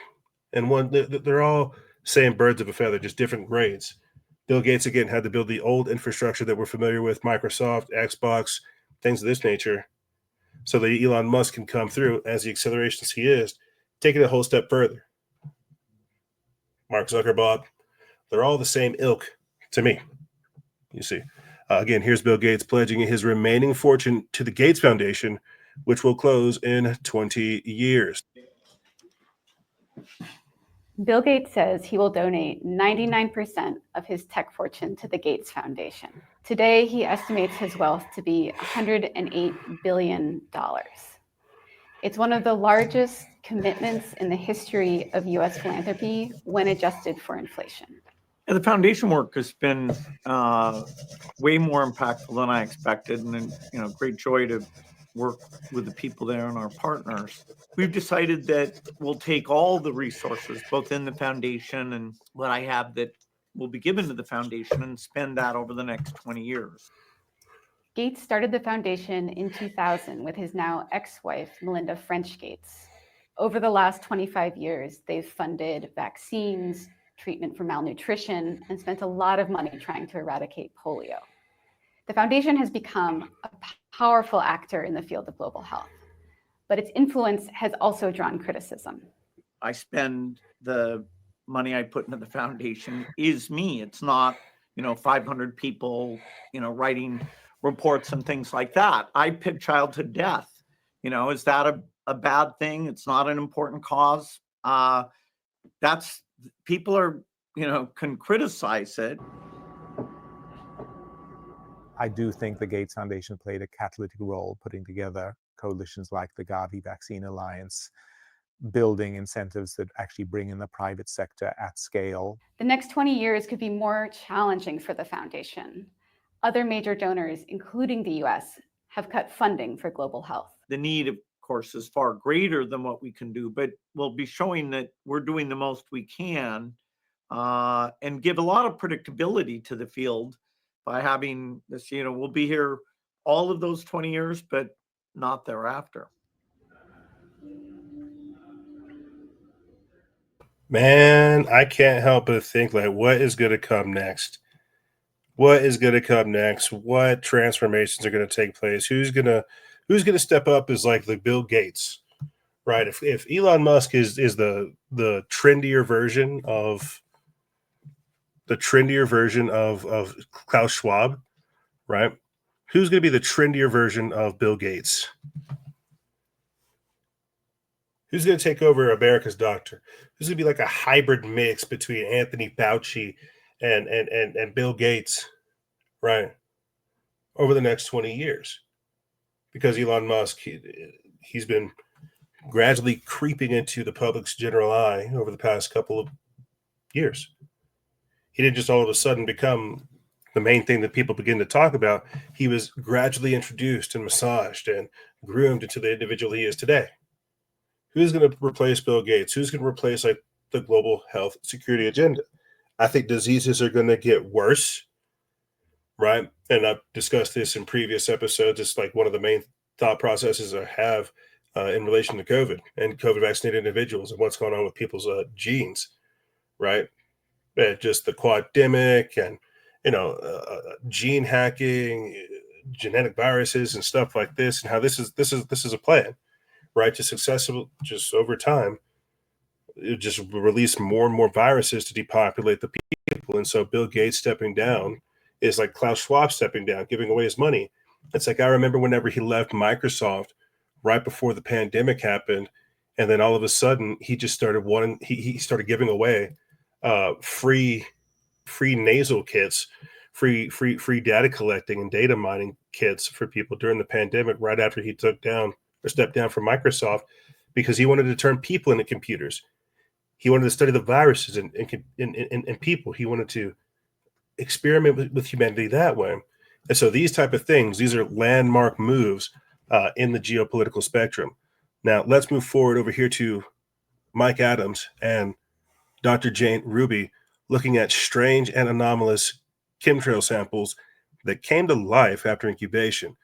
and they're all same birds of a feather, just different grades. Bill Gates again had to build the old infrastructure that we're familiar with, Microsoft, Xbox, things of this nature, so that Elon Musk can come through as the accelerationist he is, take it a whole step further. Mark Zuckerberg, they're all the same ilk to me. You see, again, here's Bill Gates pledging his remaining fortune to the Gates Foundation, which will close in 20 years. Bill Gates says he will donate 99% of his tech fortune to the Gates Foundation. Today, he estimates his wealth to be $108 billion. It's one of the largest commitments in the history of U.S. philanthropy when adjusted for inflation. And the foundation work has been way more impactful than I expected, and great joy to work with the people there and our partners. We've decided that we'll take all the resources, both in the foundation and what I have that will be given to the foundation, and spend that over the next 20 years. Gates started the foundation in 2000 with his now ex-wife, Melinda French Gates. Over the last 25 years, they've funded vaccines, treatment for malnutrition, and spent a lot of money trying to eradicate polio. The foundation has become a powerful actor in the field of global health, but its influence has also drawn criticism. I spend the money I put into the foundation is me. It's not, 500 people, writing reports and things like that. I pick childhood death. Is that a bad thing? It's not an important cause. People are, can criticize it. I do think the Gates Foundation played a catalytic role putting together coalitions like the Gavi Vaccine Alliance, building incentives that actually bring in the private sector at scale. The next 20 years could be more challenging for the foundation. Other major donors, including the US, have cut funding for global health. The need, of course, is far greater than what we can do, but we'll be showing that we're doing the most we can and give a lot of predictability to the field by having this, we'll be here all of those 20 years, but not thereafter. Man, I can't help but think, like, what is going to come next? What is going to come next? What transformations are going to take place? Who's gonna step up as like the Bill Gates, right? If Elon Musk is the trendier version of Klaus Schwab, right? Who's going to be the trendier version of Bill Gates? Who's going to take over America's doctor? Who's going to be like a hybrid mix between Anthony Fauci and Bill Gates, right? Over the next 20 years. Because Elon Musk, he's been gradually creeping into the public's general eye over the past couple of years. He didn't just all of a sudden become the main thing that people begin to talk about. He was gradually introduced and massaged and groomed into the individual he is today. Who's going to replace Bill Gates? Who's going to replace like the global health security agenda? I think diseases are going to get worse, right? And I've discussed this in previous episodes. It's like one of the main thought processes I have in relation to COVID and COVID vaccinated individuals and what's going on with people's genes, right? Just the quademic and gene hacking, genetic viruses and stuff like this, and how this is a plan, right? To successful, just over time, it just release more and more viruses to depopulate the people. And so Bill Gates stepping down is like Klaus Schwab stepping down, giving away his money. It's like I remember whenever he left Microsoft right before the pandemic happened, and then all of a sudden he just started he started giving away free nasal kits, free data collecting and data mining kits for people during the pandemic, right after he stepped down from Microsoft, because he wanted to turn people into computers. He wanted to study the viruses and people. He wanted to experiment with humanity that way. And so these type of things, these are landmark moves in the geopolitical spectrum. Now let's move forward over here to Mike Adams and Dr. Jane Ruby, looking at strange and anomalous chemtrail samples that came to life after incubation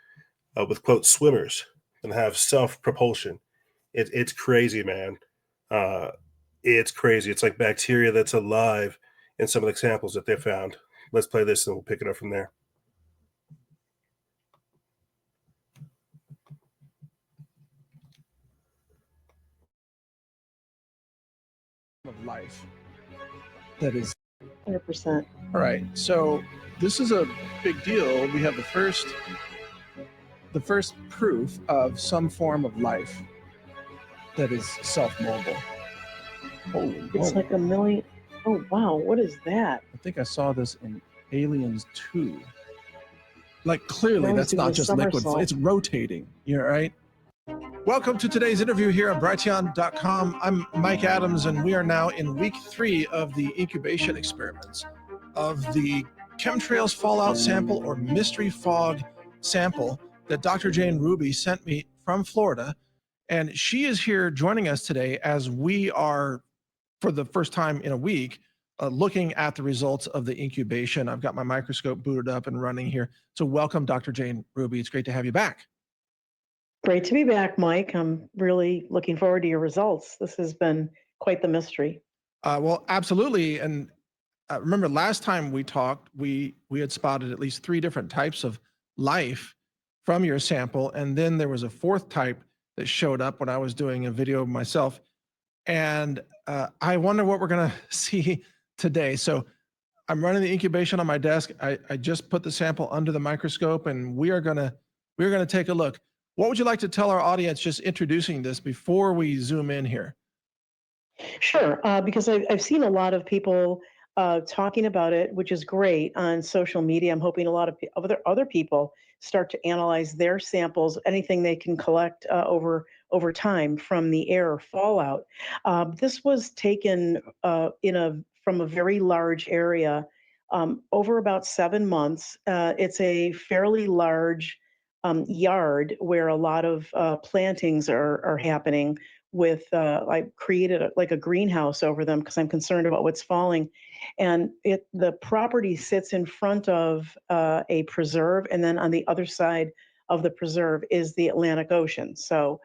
with, quote, swimmers and have self-propulsion. It's crazy, man. It's crazy. It's like bacteria that's alive in some of the samples that they found. Let's play this and we'll pick it up from there. Of life that is 100%. all right. So this is a big deal. We have the first proof of some form of life that is self-mobile. Holy It's moly. like a million. Oh wow, what is that? I think I saw this in Aliens 2. Like clearly Now that's he's doing not a just liquid, somersault. it's rotating. You're right. Welcome to today's interview here on Brighteon.com. I'm Mike Adams, and we are now in week 3 of the incubation experiments of the chemtrails fallout sample or mystery fog sample that Dr. Jane Ruby sent me from Florida. And she is here joining us today as we are, for the first time in a week, looking at the results of the incubation. I've got my microscope booted up and running here. So welcome, Dr. Jane Ruby. It's great to have you back. Great to be back, Mike. I'm really looking forward to your results. This has been quite the mystery. Well, absolutely. And remember last time we talked, we had spotted at least 3 different types of life from your sample. And then there was a 4th type that showed up when I was doing a video of myself. And I wonder what we're going to see today. So I'm running the incubation on my desk. I just put the sample under the microscope, and we're going to take a look. What would you like to tell our audience just introducing this before we zoom in here? Sure, because I've seen a lot of people talking about it, which is great on social media. I'm hoping a lot of other people start to analyze their samples, anything they can collect over time from the air fallout. This was taken from a very large area over about 7 months. It's a fairly large yard where a lot of plantings are happening with, I created like a greenhouse over them because I'm concerned about what's falling. And the property sits in front of a preserve, and then on the other side of the preserve is the Atlantic Ocean. So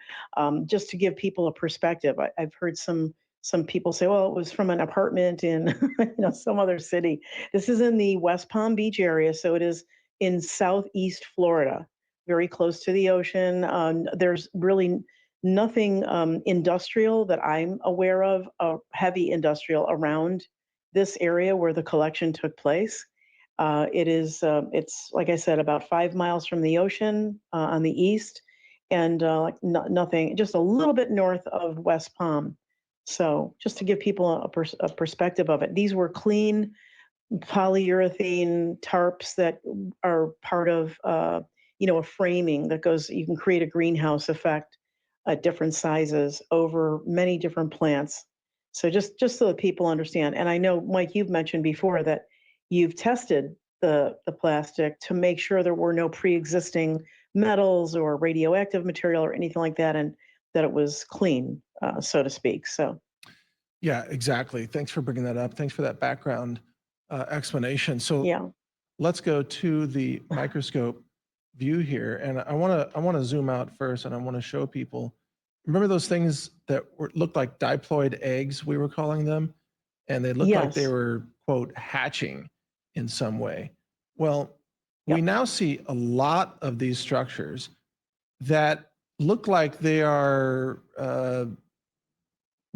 just to give people a perspective, I've heard some people say, well, it was from an apartment in some other city. This is in the West Palm Beach area, so it is in southeast Florida, very close to the ocean. There's really nothing industrial that I'm aware of, heavy industrial around this area where the collection took place. It's like I said, about 5 miles from the ocean on the east, and nothing, just a little bit north of West Palm. So just to give people a perspective of it, these were clean polyurethane tarps that are part of a framing that goes. You can create a greenhouse effect at different sizes over many different plants. So just so that people understand. And I know, Mike, you've mentioned before that you've tested the plastic to make sure there were no pre-existing metals or radioactive material or anything like that, and that it was clean, so to speak. So Yeah, exactly. Thanks for bringing that up. Thanks for that background explanation. So yeah, let's go to the microscope view here, and I want to zoom out first, and I want to show people. Remember those things that looked like diploid eggs, we were calling them, and they looked like they Yes. were, quote, hatching in some way. Well, we now see a lot of these structures that look like they are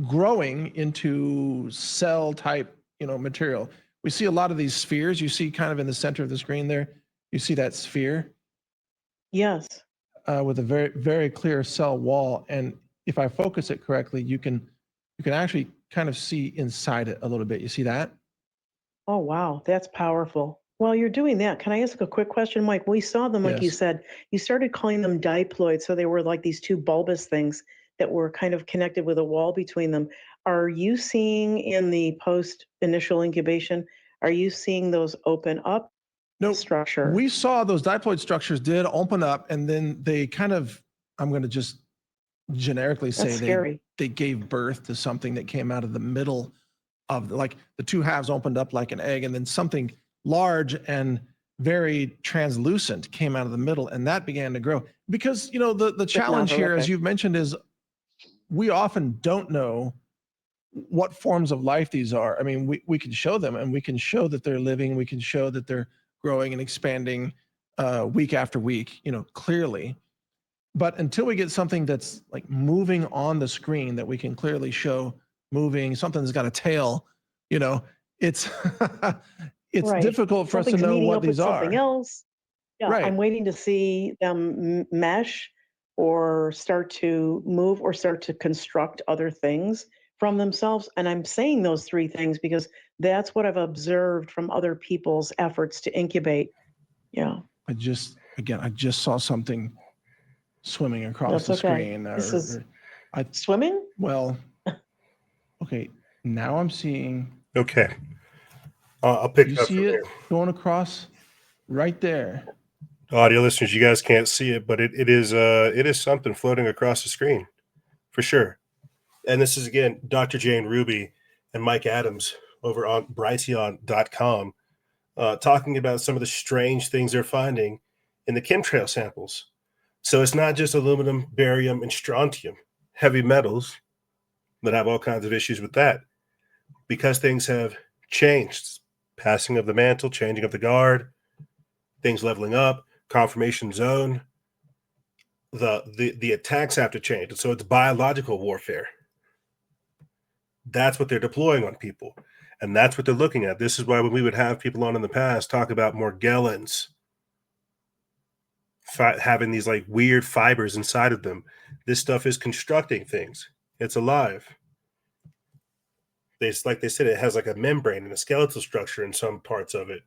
growing into cell type, material. We see a lot of these spheres. You see kind of in the center of the screen there, you see that sphere Yes. with a very, very clear cell wall. And if I focus it correctly, you can actually kind of see inside it a little bit. You see that? Oh, wow. That's powerful. While you're doing that, can I ask a quick question, Mike? We saw them, like you Yes. said, you started calling them diploids. So they were like these two bulbous things that were kind of connected with a wall between them. Are you seeing in the post initial incubation, are you seeing those open up No, structure? we saw those diploid structures did open up, and then they kind of, I'm going to just generically say That's scary. they gave birth to something that came out of the middle of like the two halves opened up like an egg, and then something large and very translucent came out of the middle, and that began to grow. Because the challenge not here, as horrific. you've mentioned, is we often don't know what forms of life these are. I mean, we can show them, and we can show that they're living. We can show that they're growing and expanding week after week, clearly. But until we get something that's like moving on the screen that we can clearly show moving, something that's got a tail, it's it's Right. difficult for us to Something's know meeting what up with these something are. else. Yeah, Right. I'm waiting to see them mesh or start to move or start to construct other things from themselves. And I'm saying those three things because that's what I've observed from other people's efforts to incubate. Yeah, I just saw something swimming across that's the okay. screen. This is swimming? Well, okay, now I'm seeing. Okay. I'll pick You it up see from it here. going across right there. Audio listeners, you guys can't see it, but it is something floating across the screen for sure. And this is again Dr. Jane Ruby and Mike Adams over on Brighteon.com talking about some of the strange things they're finding in the chemtrail samples. So it's not just aluminum, barium, and strontium, heavy metals that have all kinds of issues with that, because things have changed. Passing of the mantle, changing of the guard, things leveling up, confirmation zone. The attacks have to change. And so it's biological warfare. That's what they're deploying on people. And that's what they're looking at. This is why when we would have people on in the past talk about Morgellons having these like weird fibers inside of them. This stuff is constructing things. It's alive. Like they said, it has like a membrane and a skeletal structure in some parts of it.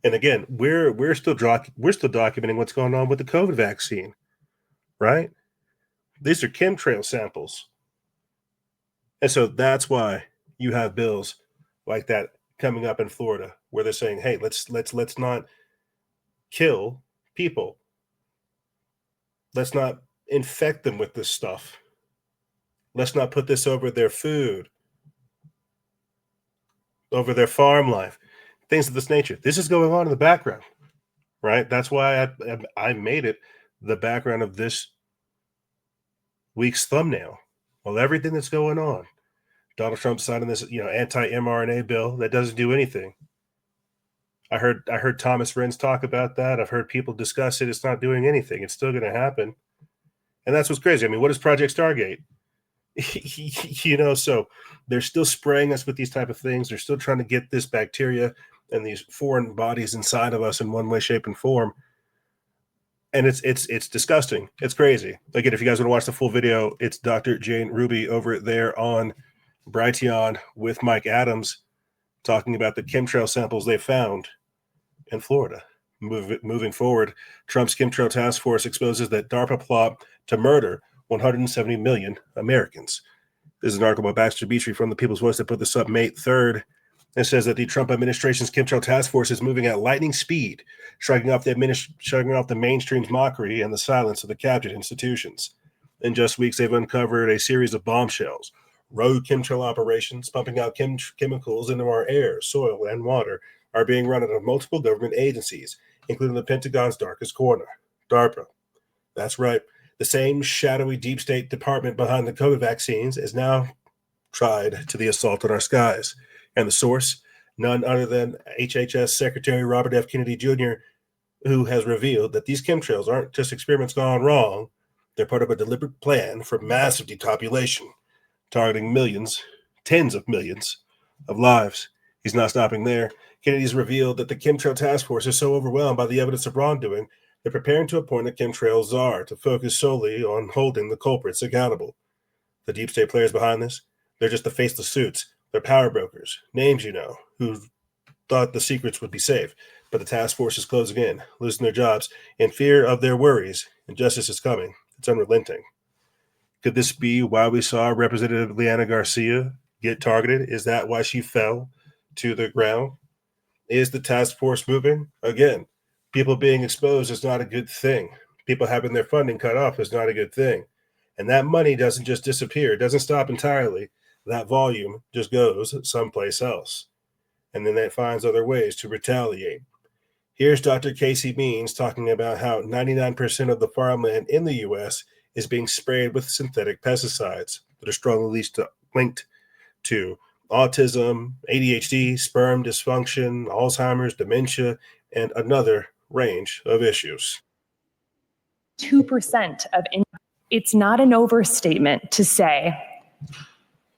And again, we're still documenting what's going on with the COVID vaccine, right? These are chemtrail samples. And so that's why you have bills like that coming up in Florida where they're saying, hey, let's not kill people. Let's not infect them with this stuff. Let's not put this over their food, over their farm life, things of this nature. This is going on in the background, right? That's why I made it the background of this week's thumbnail. Well, everything that's going on. Donald Trump signing this, anti-mRNA bill that doesn't do anything. I heard Thomas Renz talk about that. I've heard people discuss it. It's not doing anything. It's still going to happen. And that's what's crazy. I mean, what is Project Stargate? So they're still spraying us with these type of things. They're still trying to get this bacteria and these foreign bodies inside of us in one way, shape, and form. And it's disgusting. It's crazy. Again, if you guys want to watch the full video, it's Dr. Jane Ruby over there on Brighteon with Mike Adams talking about the chemtrail samples they found in Florida. Moving forward, Trump's chemtrail task force exposes that DARPA plot to murder 170 million Americans. This is an article by Baxter Beachy from the People's Voice that put this up May 3rd. It says that the Trump administration's chemtrail task force is moving at lightning speed, shrugging off the mainstream's mockery and the silence of the captured institutions. In just weeks, they've uncovered a series of bombshells, rogue chemtrail operations, pumping out chemicals into our air, soil, and water, are being run out of multiple government agencies, including the Pentagon's darkest corner, DARPA. That's right. The same shadowy deep state department behind the COVID vaccines is now tried to the assault on our skies. And the source, none other than HHS Secretary Robert F. Kennedy Jr., who has revealed that these chemtrails aren't just experiments gone wrong, they're part of a deliberate plan for massive depopulation, targeting millions, tens of millions of lives. He's not stopping there. Kennedy's revealed that the chemtrail task force is so overwhelmed by the evidence of wrongdoing, they're preparing to appoint a chemtrail czar to focus solely on holding the culprits accountable. The deep state players behind this, they're just the faceless suits. They're power brokers, names who thought the secrets would be safe. But the task force is closing in, losing their jobs, in fear of their worries, and justice is coming. It's unrelenting. Could this be why we saw Representative Leanna Garcia get targeted? Is that why she fell to the ground? Is the task force moving? Again, people being exposed is not a good thing. People having their funding cut off is not a good thing. And that money doesn't just disappear. It doesn't stop entirely. That volume just goes someplace else. And then it finds other ways to retaliate. Here's Dr. Casey Means talking about how 99% of the farmland in the U.S. is being sprayed with synthetic pesticides that are strongly linked to autism, ADHD, sperm dysfunction, Alzheimer's, dementia, and another range of issues. 2% of it's not an overstatement to say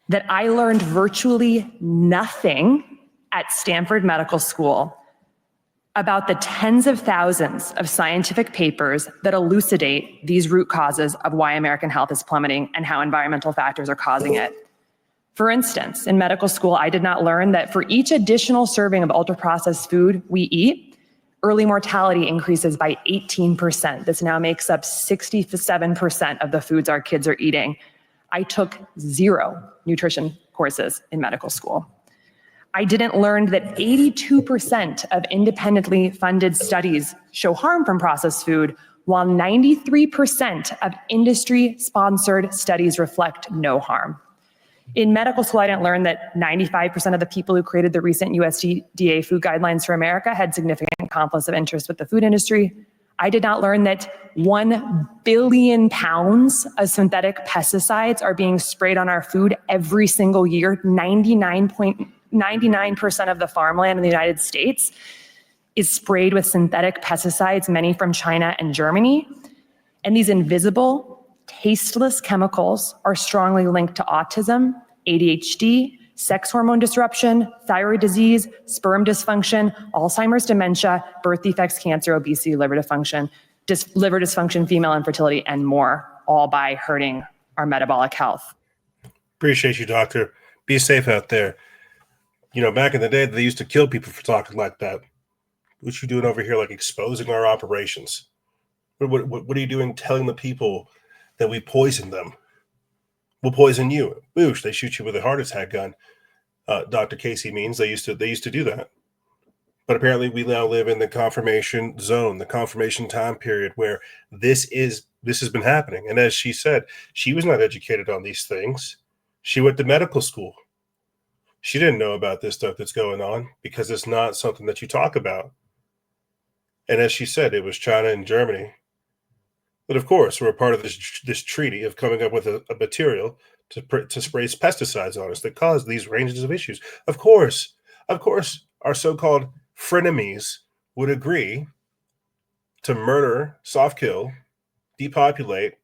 that I learned virtually nothing at Stanford Medical School about the tens of thousands of scientific papers that elucidate these root causes of why American health is plummeting and how environmental factors are causing it. For instance, in medical school, I did not learn that for each additional serving of ultra-processed food we eat, early mortality increases by 18%. This now makes up 67% of the foods our kids are eating. I took 0 nutrition courses in medical school. I didn't learn that 82% of independently funded studies show harm from processed food, while 93% of industry-sponsored studies reflect no harm. In medical school, I didn't learn that 95% of the people who created the recent USDA food guidelines for America had significant conflicts of interest with the food industry. I did not learn that 1 billion pounds of synthetic pesticides are being sprayed on our food every single year. 99% of the farmland in the United States is sprayed with synthetic pesticides, many from China and Germany. And these invisible, tasteless chemicals are strongly linked to autism, ADHD, sex hormone disruption, thyroid disease, sperm dysfunction, Alzheimer's, dementia, birth defects, cancer, obesity, liver dysfunction, female infertility, and more, all by hurting our metabolic health. Appreciate you, doctor. Be safe out there. Back in the day, they used to kill people for talking like that. What you doing over here, like exposing our operations? What are you doing telling the people that we poisoned them? We'll poison you. Boosh, they shoot you with a heart attack gun. Dr. Casey Means they used to do that. But apparently we now live in the confirmation zone, the confirmation time period where this has been happening. And as she said, she was not educated on these things. She went to medical school. She didn't know about this stuff that's going on because it's not something that you talk about. And as she said, it was China and Germany. But of course, we're a part of this treaty of coming up with a material to spray pesticides on us that cause these ranges of issues. Of course, our so-called frenemies would agree to murder, soft kill, depopulate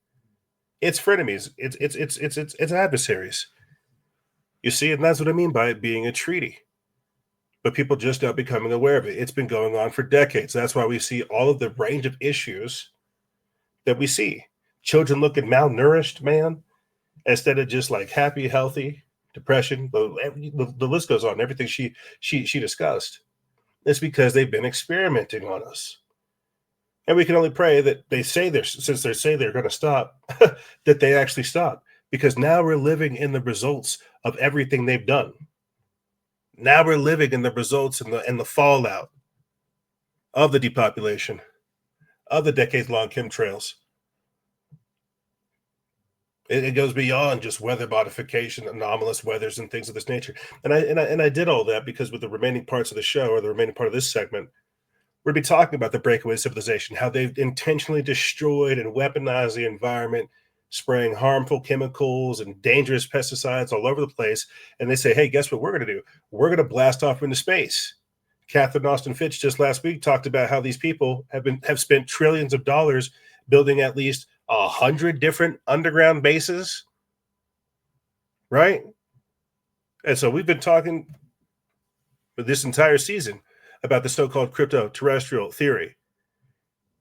its frenemies, its adversaries. You see, and that's what I mean by it being a treaty. But people just now becoming aware of it. It's been going on for decades. That's why we see all of the range of issues that we see. Children looking malnourished, man, instead of just like happy, healthy, depression. The list goes on. Everything she discussed. It's because they've been experimenting on us. And we can only pray that since they say they're going to stop, that they actually stop. Because now we're living in the results of everything they've done. Now we're living in the results and the fallout of the depopulation, of the decades-long chemtrails. It goes beyond just weather modification, anomalous weathers, and things of this nature. And I did all that because with the remaining parts of the show, or the remaining part of this segment, we'll be talking about the breakaway civilization, how they've intentionally destroyed and weaponized the environment, spraying harmful chemicals and dangerous pesticides all over the place. And they say, hey, guess what we're going to do? We're going to blast off into space. Catherine Austin Fitch just last week talked about how these people have spent trillions of dollars building at least 100 different underground bases, right? And so we've been talking this entire season about the so-called crypto-terrestrial theory.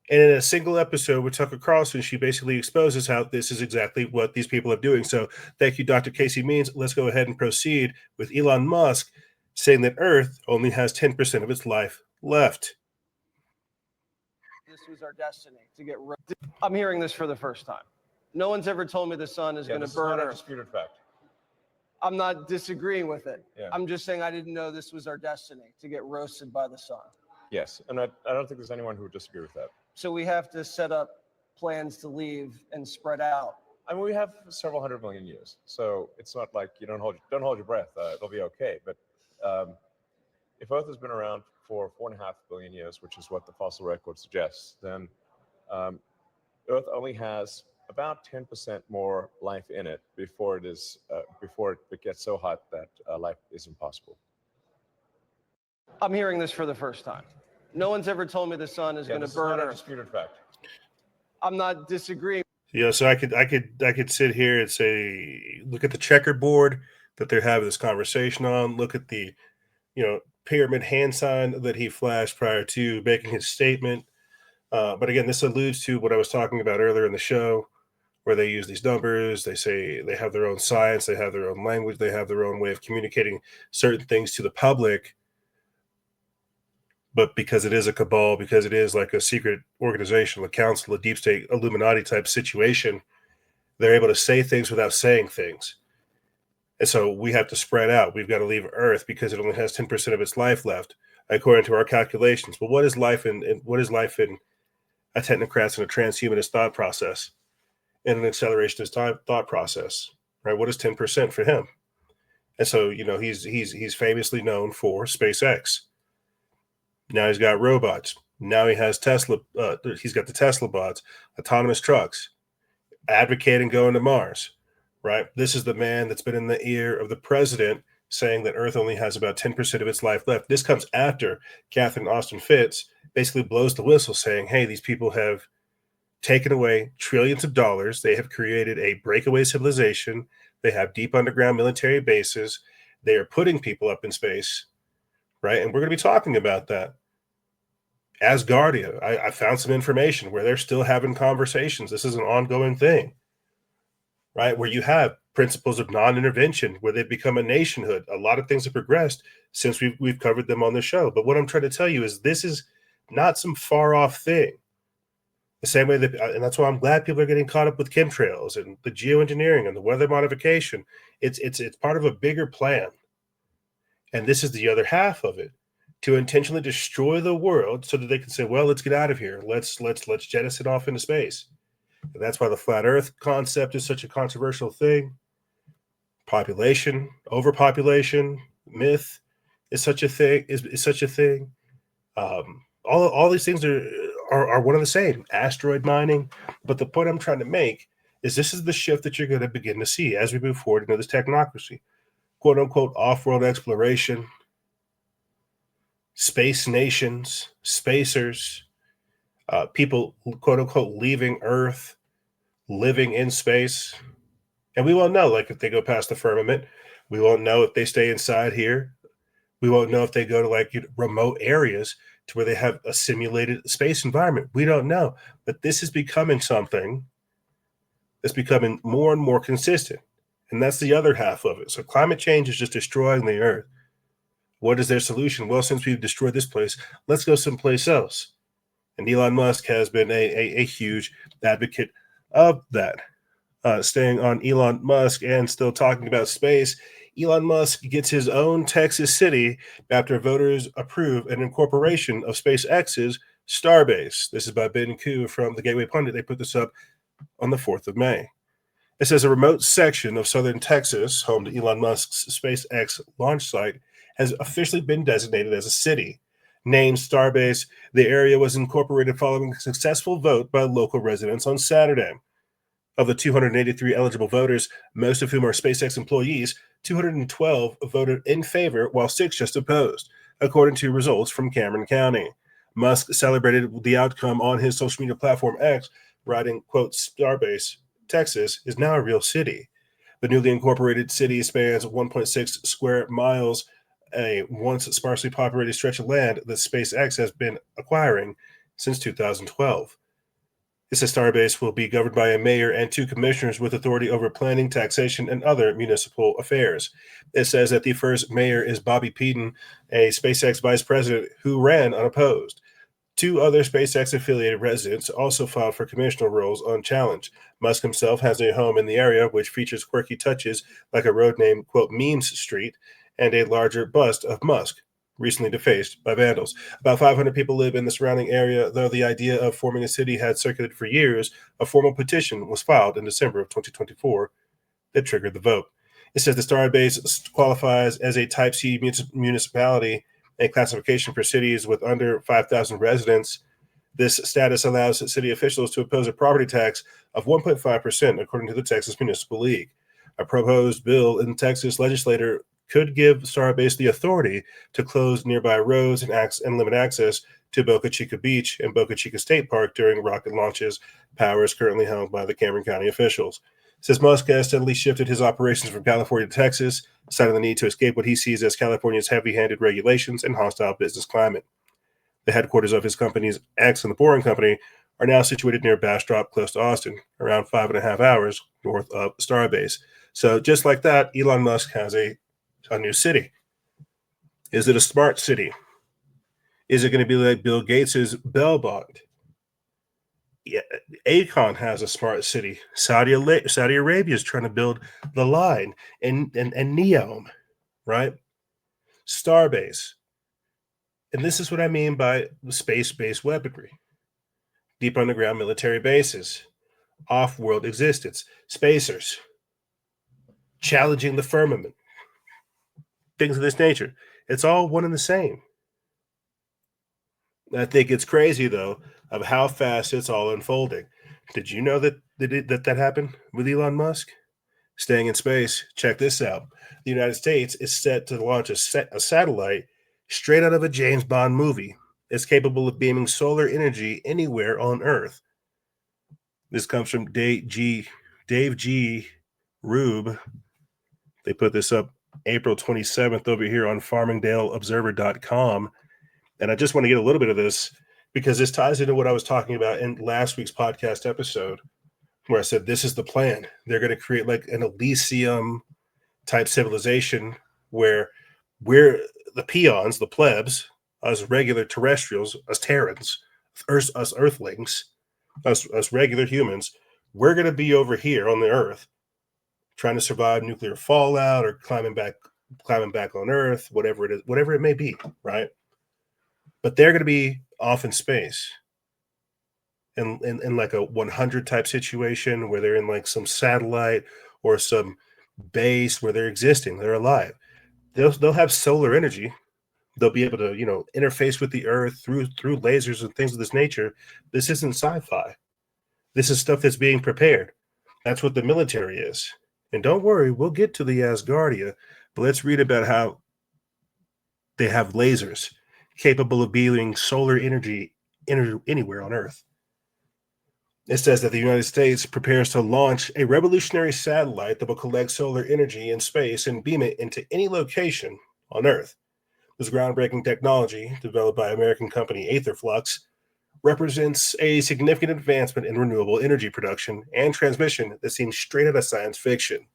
And in a single episode with Tucker Carlson, she basically exposes how this is exactly what these people are doing. So thank you, Dr. Casey Means. Let's go ahead and proceed with Elon Musk saying that Earth only has 10% of its life left. This was our destiny to get rid. I'm hearing this for the first time. No one's ever told me the sun is going to burn Earth. Disputed fact. I'm not disagreeing with it. Yeah. I'm just saying I didn't know this was our destiny to get roasted by the sun. Yes, and I don't think there's anyone who would disagree with that. So we have to set up plans to leave and spread out. I mean, we have several 100 million years, so it's not like you don't hold your breath. It'll be okay. But if Earth has been around for 4.5 billion years, which is what the fossil record suggests, then Earth only has about 10% more life in it before it gets so hot that life is impossible. I'm hearing this for the first time. No one's ever told me the sun is going to burn Earth. Disputed fact. I'm not disagreeing. Yeah, so I could sit here and say, look at the checkerboard that they're having this conversation on. Look at the, pyramid hand sign that he flashed prior to making his statement. But again, this alludes to what I was talking about earlier in the show, where they use these numbers. They say they have their own science, they have their own language, they have their own way of communicating certain things to the public. But because it is a cabal, because it is like a secret organization, a council, a deep state, Illuminati type situation, they're able to say things without saying things. And so we have to spread out. We've got to leave Earth because it only has 10% of its life left, according to our calculations. But what is life in a technocrat's and a transhumanist thought process, and an accelerationist thought process, right? What is 10% for him? And so, he's famously known for SpaceX. Now he's got robots. Now he has Tesla. He's got the Tesla bots, autonomous trucks, advocating going to Mars, right? This is the man that's been in the ear of the president saying that Earth only has about 10% of its life left. This comes after Catherine Austin Fitts basically blows the whistle saying, hey, these people have taken away trillions of dollars. They have created a breakaway civilization. They have deep underground military bases. They are putting people up in space, right? And we're going to be talking about that. Asgardia, I found some information where they're still having conversations. This is an ongoing thing, right? Where you have principles of non-intervention, where they've become a nationhood. A lot of things have progressed since we've covered them on the show. But what I'm trying to tell you is this is not some far off thing. The same way that, and that's why I'm glad people are getting caught up with chemtrails and the geoengineering and the weather modification. It's part of a bigger plan. And this is the other half of it. to intentionally destroy the world so that they can say, well, let's get out of here. Let's jettison off into space. And that's why the flat earth concept is such a controversial thing. Population, overpopulation, myth is such a thing, is such a thing. All these things are one and the same. Asteroid mining. But the point I'm trying to make is this is the shift that you're going to begin to see as we move forward into this technocracy. Quote unquote off-world exploration, space nations, spacers, people quote unquote leaving Earth, living in space. And we won't know, like, if they go past the firmament. We won't know if they stay inside here. We won't know if they go to like remote areas to where they have a simulated space environment. We don't know. But this is becoming something that's becoming more and more consistent. And that's the other half of it. So climate change is just destroying the Earth. What is their solution? Well, since we've destroyed this place, let's go someplace else. And Elon Musk has been a huge advocate of that. Staying on Elon Musk and still talking about space, Elon Musk gets his own Texas city after voters approve an incorporation of SpaceX's Starbase. This is by Ben Koo from the Gateway Pundit. They put this up on the 4th of May. It says a remote section of southern Texas, home to Elon Musk's SpaceX launch site, has officially been designated as a city. Named Starbase, the area was incorporated following a successful vote by local residents on Saturday. Of the 283 eligible voters, most of whom are SpaceX employees, 212 voted in favor, while 6 just opposed, according to results from Cameron County. Musk celebrated the outcome on his social media platform X, writing, quote, Starbase, Texas, is now a real city. The newly incorporated city spans 1.6 square miles, a once sparsely populated stretch of land that SpaceX has been acquiring since 2012. It says Starbase will be governed by a mayor and 2 commissioners with authority over planning, taxation, and other municipal affairs. It says that the first mayor is Bobby Peden, a SpaceX vice president who ran unopposed. 2 other SpaceX-affiliated residents also filed for commissioner roles unchallenged. Musk himself has a home in the area, which features quirky touches like a road named, quote, Memes Street, and a larger bust of Musk, recently defaced by vandals. About 500 people live in the surrounding area, though the idea of forming a city had circulated for years. A formal petition was filed in December of 2024 that triggered the vote. It says the Starbase qualifies as a Type C municipality, a classification for cities with under 5,000 residents. This status allows city officials to impose a property tax of 1.5%, according to the Texas Municipal League. A proposed bill in Texas legislature could give Starbase the authority to close nearby roads and limit access to Boca Chica Beach and Boca Chica State Park during rocket launches, powers currently held by the Cameron County officials. It says Musk has steadily shifted his operations from California to Texas, citing the need to escape what he sees as California's heavy-handed regulations and hostile business climate. The headquarters of his companies, X and the Boring Company, are now situated near Bastrop, close to Austin, around 5.5 hours north of Starbase. So just like that, Elon Musk has a new city. Is it a smart city? Is it going to be like Bill Gates's Bell Bond? Yeah, Akon has a smart city. Saudi Arabia is trying to build the line and Neom, right? Starbase. And this is what I mean by space-based weaponry. Deep underground military bases, off-world existence, spacers, challenging the firmament, things of this nature. It's all one and the same. I think it's crazy, though, of how fast it's all unfolding. Did you know that happened with Elon Musk? Staying in space, check this out. The United States is set to launch a satellite straight out of a James Bond movie. It's capable of beaming solar energy anywhere on Earth. This comes from Dave G. Rube. They put this up April 27th over here on farmingdaleobserver.com. And I just want to get a little bit of this because this ties into what I was talking about in last week's podcast episode, where I said this is the plan. They're going to create like an Elysium type civilization where we're the peons, the plebs, us regular terrestrials, us Terrans, us Earthlings, us regular humans, we're going to be over here on the Earth trying to survive nuclear fallout or climbing back on Earth, whatever it is, whatever it may be, right? but they're going to be off in space in like a 100 type situation where they're in like some satellite or some base where they're existing, they're alive. They'll have solar energy. They'll be able to, interface with the earth through lasers and things of this nature. This isn't sci-fi. This is stuff that's being prepared. That's what the military is. And don't worry, we'll get to the Asgardia, but let's read about how they have lasers capable of beaming solar energy anywhere on Earth. It says that the United States prepares to launch a revolutionary satellite that will collect solar energy in space and beam it into any location on Earth. This groundbreaking technology, developed by American company Aetherflux, represents a significant advancement in renewable energy production and transmission that seems straight out of science fiction.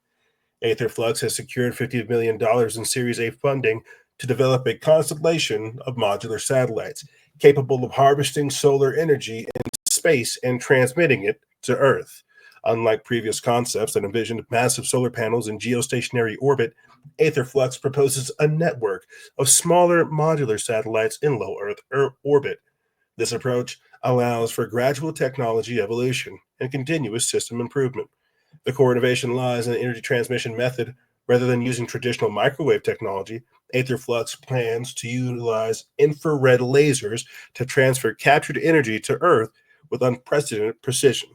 Aetherflux has secured $50 million in Series A funding to develop a constellation of modular satellites capable of harvesting solar energy in space and transmitting it to Earth. Unlike previous concepts that envisioned massive solar panels in geostationary orbit, Aetherflux proposes a network of smaller modular satellites in low Earth orbit. This approach allows for gradual technology evolution and continuous system improvement. The core innovation lies in the energy transmission method. Rather than using traditional microwave technology, Aetherflux plans to utilize infrared lasers to transfer captured energy to Earth with unprecedented precision.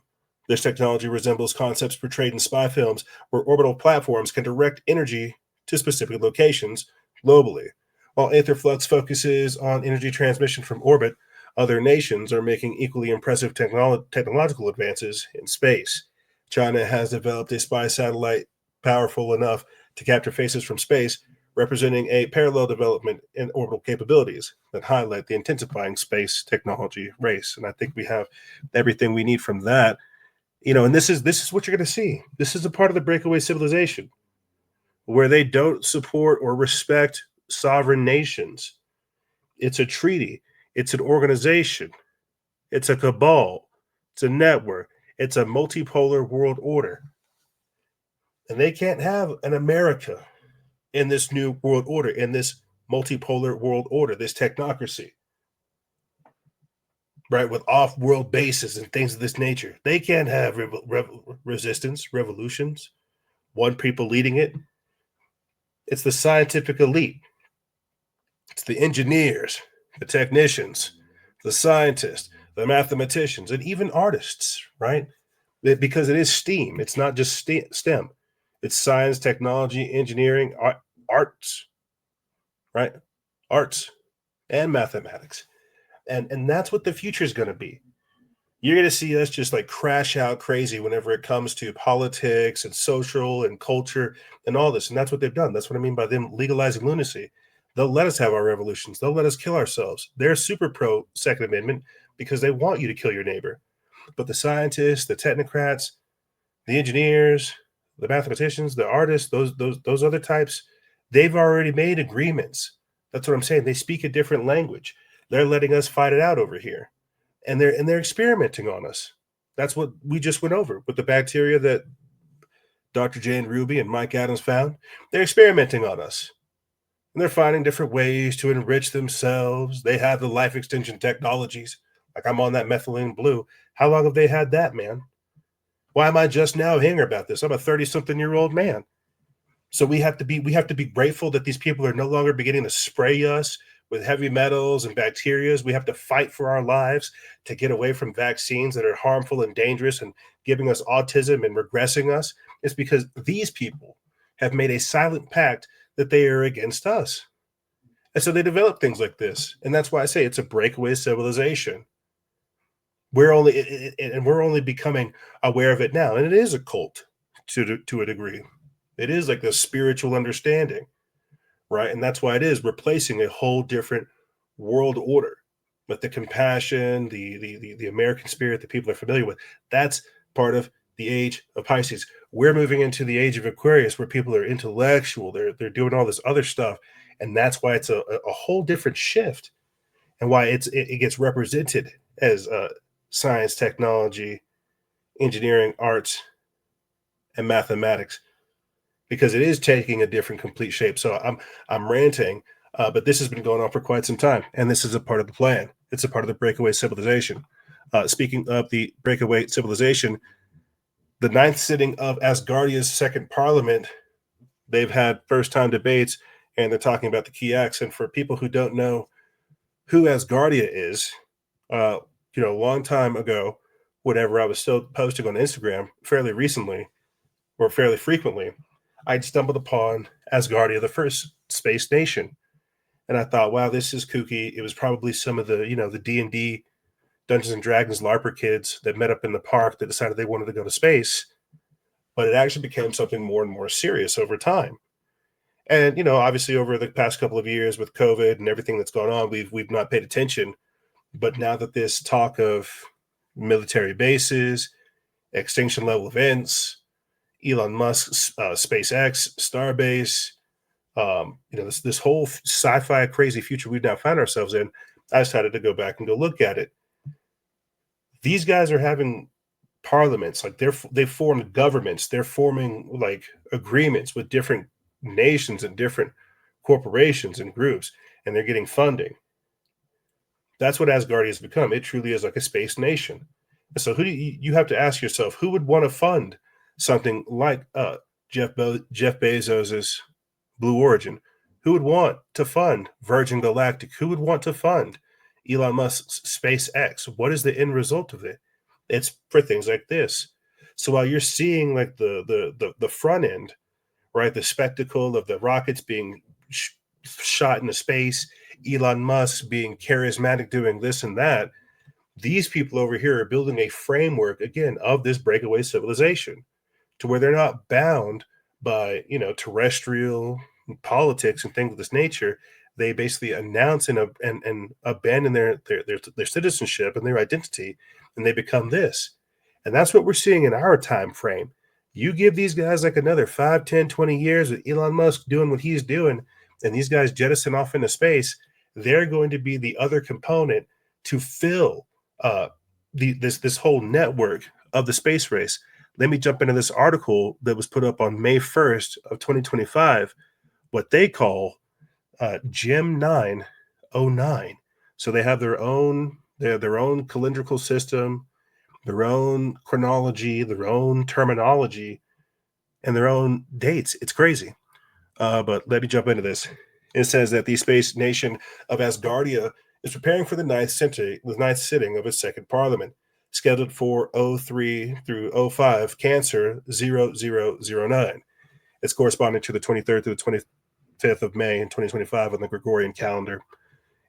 This technology resembles concepts portrayed in spy films where orbital platforms can direct energy to specific locations globally. While Aetherflux focuses on energy transmission from orbit, other nations are making equally impressive technological advances in space. China has developed a spy satellite powerful enough to capture faces from space, representing a parallel development in orbital capabilities that highlight the intensifying space technology race. And I think we have everything we need from that. And this is what you're going to see. This is a part of the breakaway civilization where they don't support or respect sovereign nations. It's a treaty. It's an organization. It's a cabal. It's a network. It's a multipolar world order. And they can't have an America in this new world order, in this multipolar world order, this technocracy, right, with off-world bases and things of this nature. They can't have resistance, revolutions, one people leading it. It's the scientific elite. It's the engineers, the technicians, the scientists, the mathematicians, and even artists, right? Because it is STEAM. It's not just STEM. It's science, technology, engineering, arts, right? Arts and mathematics. And that's what the future is going to be. You're going to see us just like crash out crazy whenever it comes to politics and social and culture and all this. And that's what they've done. That's what I mean by them legalizing lunacy. They'll let us have our revolutions. They'll let us kill ourselves. They're super pro Second Amendment because they want you to kill your neighbor. But the scientists, the technocrats, the engineers, the mathematicians, the artists, those other types, they've already made agreements. That's what I'm saying. They speak a different language. They're letting us fight it out over here. And they're experimenting on us. That's what we just went over with the bacteria that Dr. Jane Ruby and Mike Adams found. They're experimenting on us. And they're finding different ways to enrich themselves. They have the life extension technologies. Like I'm on that methylene blue. How long have they had that, man? Why am I just now hearing about this? I'm a 30-something-year-old man. So we have to be grateful that these people are no longer beginning to spray us with heavy metals and bacteria. We have to fight for our lives to get away from vaccines that are harmful and dangerous and giving us autism and regressing us. It's because these people have made a silent pact that they are against us. And so they develop things like this. And that's why I say it's a breakaway civilization. We're only becoming aware of it now. And it is a cult to a degree. It is like a spiritual understanding, right? And that's why it is replacing a whole different world order with the compassion, the American spirit that people are familiar with. That's part of the age of Pisces. We're moving into the age of Aquarius where people are intellectual. They're doing all this other stuff. And that's why it's a whole different shift and why it gets represented as science, technology, engineering, arts, and mathematics, because it is taking a different complete shape. So I'm ranting But this has been going on for quite some time, and this is a part of the plan. It's a part of the breakaway civilization. Speaking of the breakaway civilization, the ninth sitting of Asgardia's second parliament, they've had first-time debates, and they're talking about the key acts. And for people who don't know who Asgardia is, a long time ago, whenever I was still posting on Instagram fairly recently, or fairly frequently, I'd stumbled upon Asgardia, the first space nation. And I thought, wow, this is kooky. It was probably some of the, the D&D Dungeons and Dragons LARPer kids that met up in the park that decided they wanted to go to space. But it actually became something more and more serious over time. And, obviously over the past couple of years with COVID and everything that's gone on, we've not paid attention. But now that this talk of military bases, extinction level events, Elon Musk's SpaceX, Starbase, this whole sci-fi crazy future we've now found ourselves in, I decided to go back and go look at it. These guys are having parliaments, like they've formed governments, they're forming like agreements with different nations and different corporations and groups, and they're getting funding. That's what Asgardia has become. It truly is like a space nation. And so you have to ask yourself, who would want to fund something like Jeff Bezos's Blue Origin? Who would want to fund Virgin Galactic? Who would want to fund Elon Musk's SpaceX? What is the end result of it? It's for things like this. So while you're seeing like the front end, right, the spectacle of the rockets being shot into space, Elon Musk being charismatic, doing this and that, these people over here are building a framework again of this breakaway civilization, to where they're not bound by terrestrial politics and things of this nature. They basically announce and abandon their citizenship and their identity, and they become this. And that's what we're seeing in our time frame. You give these guys like another 5, 10, 20 years with Elon Musk doing what he's doing, and these guys jettison off into space, they're going to be the other component to fill this whole network of the space race. Let me jump into this article that was put up on May 1st of 2025, what they call Gem 909. So they have their own calendrical system, their own chronology, their own terminology, and their own dates. It's crazy. But let me jump into this. It says that the space nation of Asgardia is preparing for the ninth sitting of its second parliament, scheduled for 03 through 05 Cancer 0009. It's corresponding to the 23rd through the 25th of May in 2025 on the Gregorian calendar.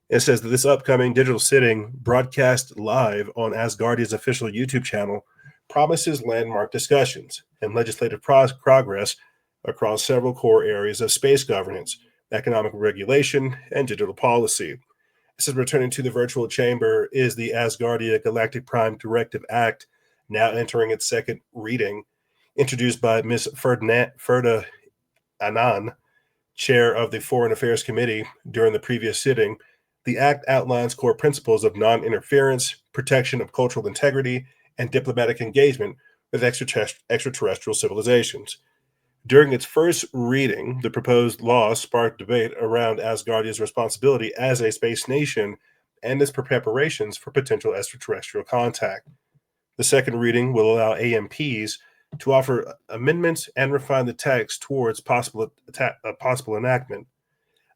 It says that this upcoming digital sitting, broadcast live on Asgardia's official YouTube channel, promises landmark discussions and legislative progress across several core areas of space governance, economic regulation, and digital policy. It says returning to the virtual chamber is the Asgardia Galactic Prime Directive Act, now entering its second reading, introduced by Ms. Ferda Anand, chair of the Foreign Affairs Committee during the previous sitting. The act outlines core principles of non-interference, protection of cultural integrity, and diplomatic engagement with extraterrestrial civilizations. During its first reading, the proposed law sparked debate around Asgardia's responsibility as a space nation and its preparations for potential extraterrestrial contact. The second reading will allow AMPs to offer amendments and refine the text towards possible enactment.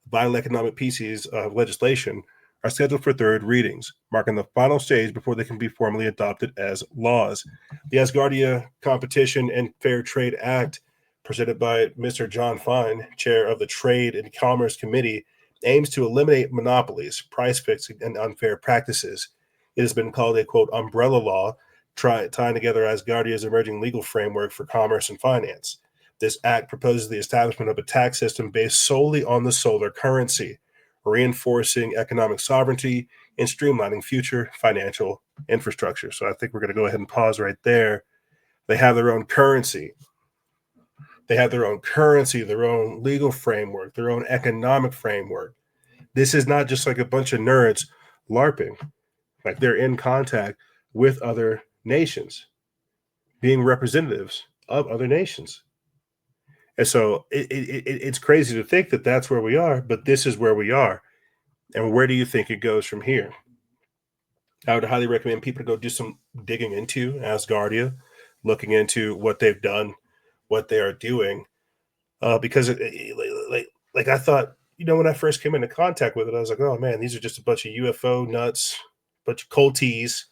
Vital economic pieces of legislation are scheduled for third readings, marking the final stage before they can be formally adopted as laws. The Asgardia Competition and Fair Trade Act, presented by Mr. John Fine, chair of the Trade and Commerce Committee, aims to eliminate monopolies, price fixing, and unfair practices. It has been called a, quote, umbrella law, tying together Asgardia's emerging legal framework for commerce and finance. This act proposes the establishment of a tax system based solely on the solar currency, reinforcing economic sovereignty and streamlining future financial infrastructure. So I think we're going to go ahead and pause right there. They have their own currency. They have their own currency, their own legal framework, their own economic framework. This is not just like a bunch of nerds LARPing. Like they're in contact with other nations, being representatives of other nations. And so it's crazy to think that that's where we are, but this is where we are. And where do you think it goes from here? I would highly recommend people to go do some digging into Asgardia, looking into what they've done, what they are doing, because like I thought, when I first came into contact with it, I was like, oh man, these are just a bunch of UFO nuts, bunch of culties,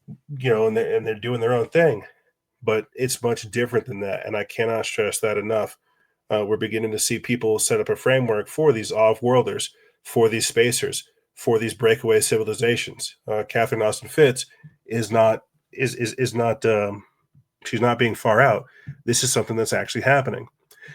and they're doing their own thing. But it's much different than that, and I cannot stress that enough. We're beginning to see people set up a framework for these off-worlders, for these spacers, for these breakaway civilizations. Catherine Austin Fitts is not she's not being far out. This is something that's actually happening.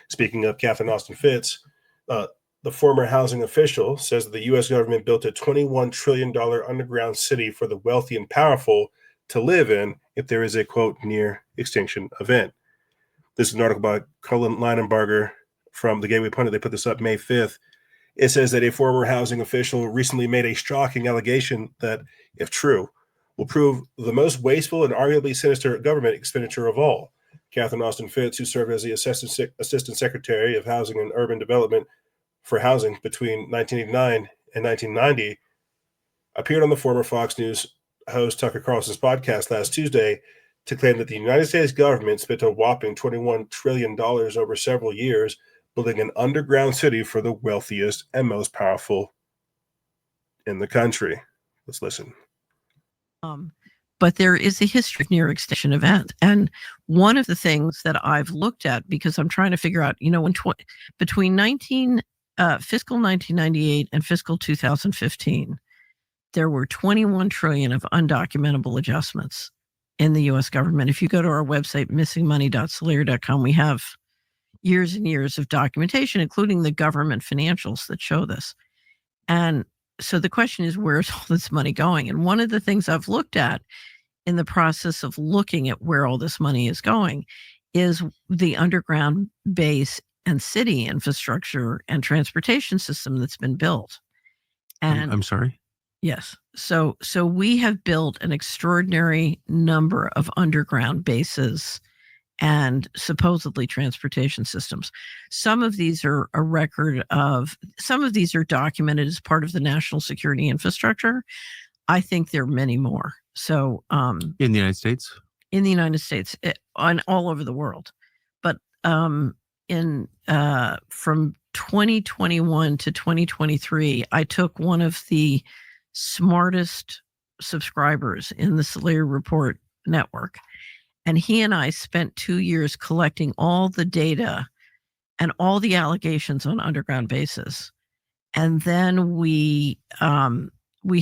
Speaking of Catherine Austin Fitts, the former housing official says that the U.S. government built a $21 trillion underground city for the wealthy and powerful to live in if there is a, quote, near extinction event. This is an article by Cullen Leinenbarger from the Gateway Pundit. They put this up May 5th. It says that a former housing official recently made a shocking allegation that, if true, will prove the most wasteful and arguably sinister government expenditure of all. Catherine Austin Fitts, who served as the Assistant Secretary of Housing and Urban Development for Housing between 1989 and 1990, appeared on the former Fox News host Tucker Carlson's podcast last Tuesday to claim that the United States government spent a whopping $21 trillion over several years building an underground city for the wealthiest and most powerful in the country. Let's listen. But there is a history of near extinction event. And one of the things that I've looked at, because I'm trying to figure out, between fiscal 1998 and fiscal 2015, there were 21 trillion of undocumentable adjustments in the U.S. government. If you go to our website, missingmoney.solera.com, we have years and years of documentation, including the government financials that show this. And so the question is, where's all this money going? And one of the things I've looked at in the process of looking at where all this money is going is the underground base and city infrastructure and transportation system that's been built. And I'm sorry? Yes. So we have built an extraordinary number of underground bases and supposedly transportation systems. Some of these are some of these are documented as part of the national security infrastructure. I think there are many more. So in the United States? In the United States, on all over the world. But from 2021 to 2023, I took one of the smartest subscribers in the Solera Report network, and he and I spent 2 years collecting all the data and all the allegations on underground bases. And then we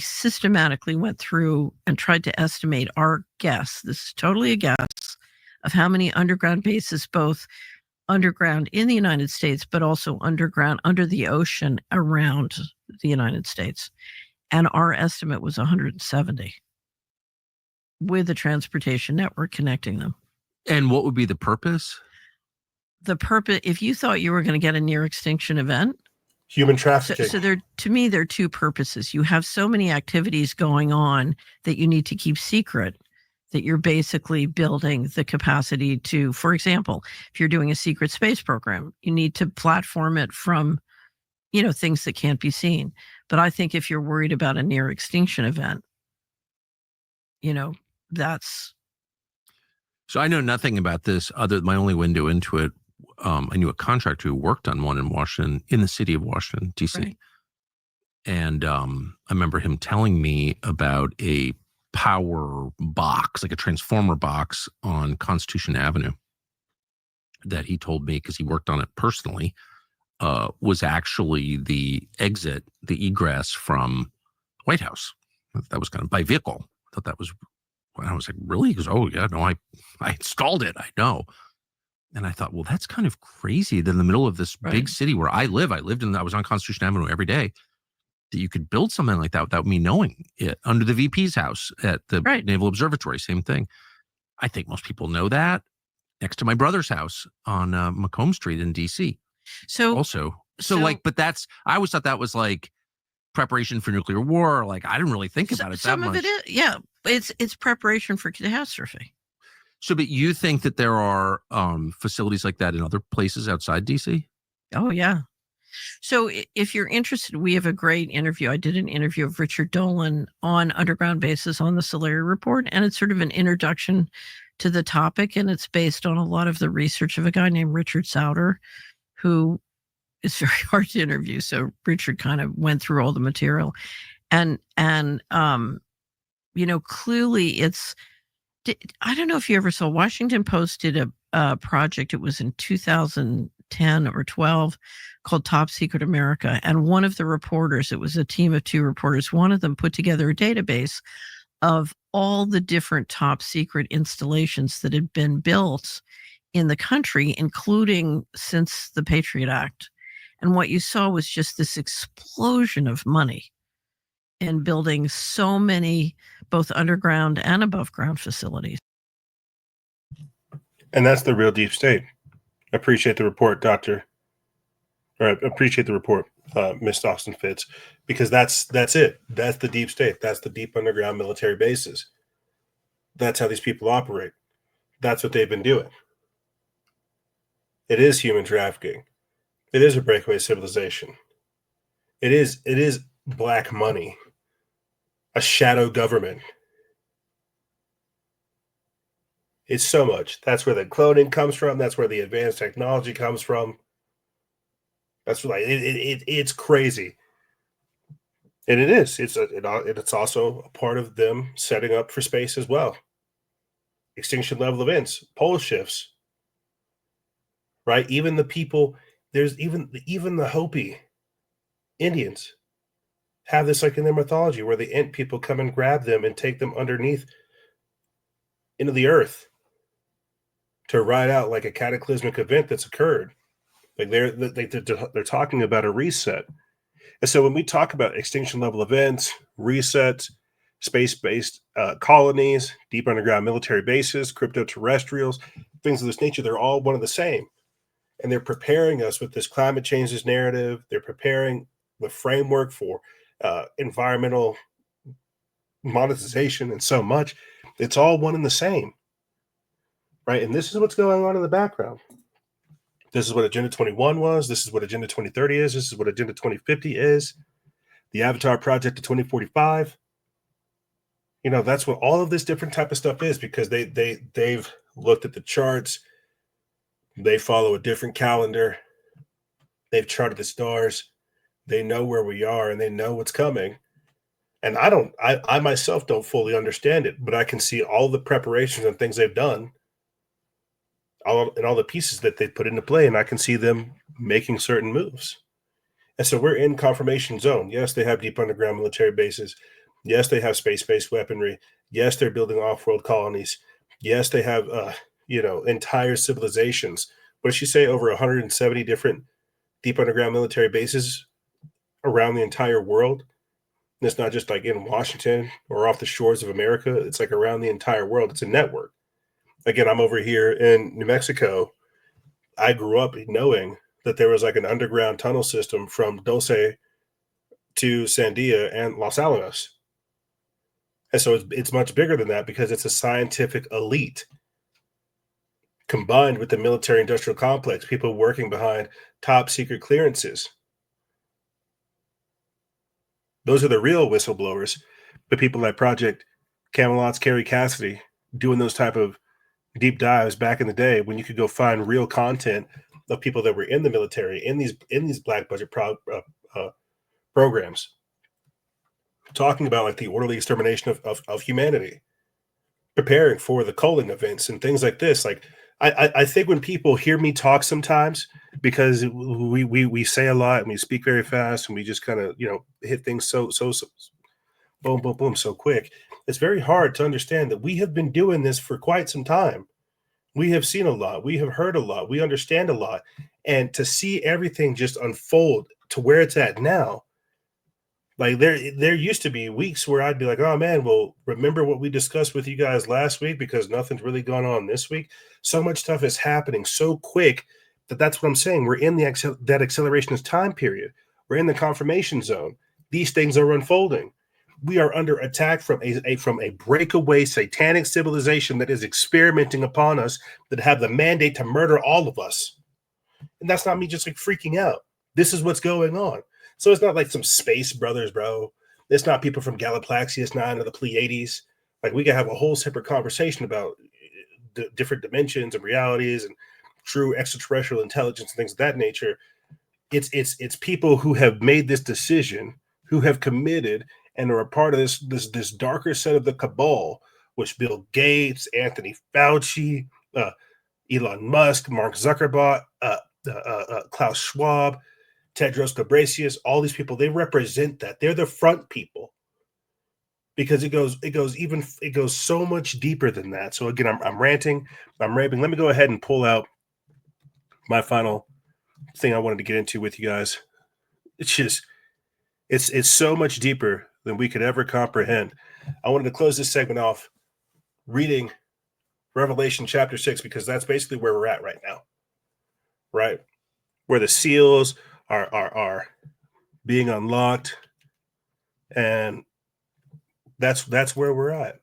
systematically went through and tried to estimate our guess. This is totally a guess of how many underground bases, both underground in the United States, but also underground under the ocean around the United States. And our estimate was 170 with a transportation network connecting them. And what would be the purpose? The purpose, if you thought you were going to get a near extinction event, human trafficking. So there are two purposes. You have so many activities going on that you need to keep secret, that you're basically building the capacity to, for example, if you're doing a secret space program, you need to platform it from, things that can't be seen. But I think if you're worried about a near extinction event, that's. So I know nothing about this other than my only window into it. I knew a contractor who worked on one in Washington, in the city of Washington, D.C. Right. And I remember him telling me about a power box, like a transformer box on Constitution Avenue that he told me, because he worked on it personally, was actually the exit, the egress from White House. That was kind of by vehicle. I thought that was, I was like, really? He goes, oh yeah, no, I installed it. I know. And I thought, well, that's kind of crazy that in the middle of this big city where I lived I was on Constitution Avenue every day, that you could build something like that without me knowing it. Under the VP's house at the Naval Observatory, same thing. I think most people know that. Next to my brother's house on Macomb Street in DC. But that's, I always thought that was like preparation for nuclear war. Like, I didn't really think about it that much. Some of it is, it's preparation for catastrophe. So, but you think that there are facilities like that in other places outside DC? Oh, yeah. So if you're interested, we have a great interview. I did an interview of Richard Dolan on Underground Bases on the Solari Report, and it's sort of an introduction to the topic, and it's based on a lot of the research of a guy named Richard Sauter, who is very hard to interview. So Richard kind of went through all the material, and clearly it's. I don't know if you ever saw Washington Post did a project. It was in 2010 or 12 called Top Secret America. And one of the reporters, it was a team of 2 reporters, one of them put together a database of all the different top secret installations that had been built in the country, including since the Patriot Act. And what you saw was just this explosion of money in building so many both underground and above ground facilities. And that's the real deep state. Appreciate the report, Doctor. Or appreciate the report, Miss Austin Fitz, because that's it. That's the deep state. That's the deep underground military bases. That's how these people operate. That's what they've been doing. It is human trafficking. It is a breakaway civilization. It is black money. A shadow government. It's so much. That's where the cloning comes from. That's where the advanced technology comes from. That's like it's crazy, and it is. It's also a part of them setting up for space as well. Extinction level events, pole shifts, right? Even the people. There's even the Hopi Indians have this like in their mythology where the Ent people come and grab them and take them underneath into the earth to ride out like a cataclysmic event that's occurred. Like they're talking about a reset. And so when we talk about extinction level events, resets, space-based colonies, deep underground military bases, crypto terrestrials, things of this nature, they're all one of the same. And they're preparing us with this climate changes narrative. They're preparing the framework for environmental monetization and so much. It's all one and the same, right? And this is what's going on in the background. This is what Agenda 21 was. This is what Agenda 2030 is. This is what Agenda 2050 is. The Avatar Project to 2045. That's what all of this different type of stuff is, because they've looked at the charts. They follow a different calendar. They've charted the stars. They know where we are and they know what's coming. And I myself don't fully understand it, but I can see all the preparations and things they've done, all the pieces that they put into play, and I can see them making certain moves. And so we're in confirmation zone. Yes, they have deep underground military bases. Yes, they have space-based weaponry. Yes, they're building off-world colonies. Yes, they have entire civilizations. What did she say? Over 170 different deep underground military bases around the entire world. And it's not just like in Washington or off the shores of America. It's like around the entire world. It's a network. Again, I'm over here in New Mexico. I grew up knowing that there was like an underground tunnel system from Dulce to Sandia and Los Alamos. And so it's much bigger than that because it's a scientific elite combined with the military industrial complex, people working behind top secret clearances. Those are the real whistleblowers, the people like Project Camelot's Carrie Cassidy doing those type of deep dives back in the day when you could go find real content of people that were in the military in these black budget programs, talking about like the orderly extermination of humanity, preparing for the Colin events and things like this. Like I think when people hear me talk sometimes, because we say a lot and we speak very fast and we just kind of hit things so boom boom boom so quick, it's very hard to understand that we have been doing this for quite some time. We have seen a lot, we have heard a lot, we understand a lot, and to see everything just unfold to where it's at now. Like there used to be weeks where I'd be like, oh man, well, remember what we discussed with you guys last week, because nothing's really gone on this week. So much stuff is happening so quick that's what I'm saying. We're in that acceleration time period. We're in the confirmation zone. These things are unfolding. we are under attack from a breakaway satanic civilization that is experimenting upon us, that have the mandate to murder all of us. And that's not me just like freaking out. This is what's going on. So it's not like some space brothers, bro. It's not people from Galaplaxius 9 or the Pleiades. Like, we can have a whole separate conversation about the different dimensions and realities and true extraterrestrial intelligence and things of that nature. It's people who have made this decision, who have committed and are a part of this darker set of the cabal, which Bill Gates, Anthony Fauci, Elon Musk, Mark Zuckerberg, Klaus Schwab, Tedros Ghebreyesus, all these people, they represent that. They're the front people, because it goes so much deeper than that. So again, I'm ranting, I'm raving. Let me go ahead and pull out my final thing I wanted to get into with you guys. It's just, it's so much deeper than we could ever comprehend. I wanted to close this segment off reading Revelation chapter 6, because that's basically where we're at right now, right? Where the seals are being unlocked, and that's where we're at,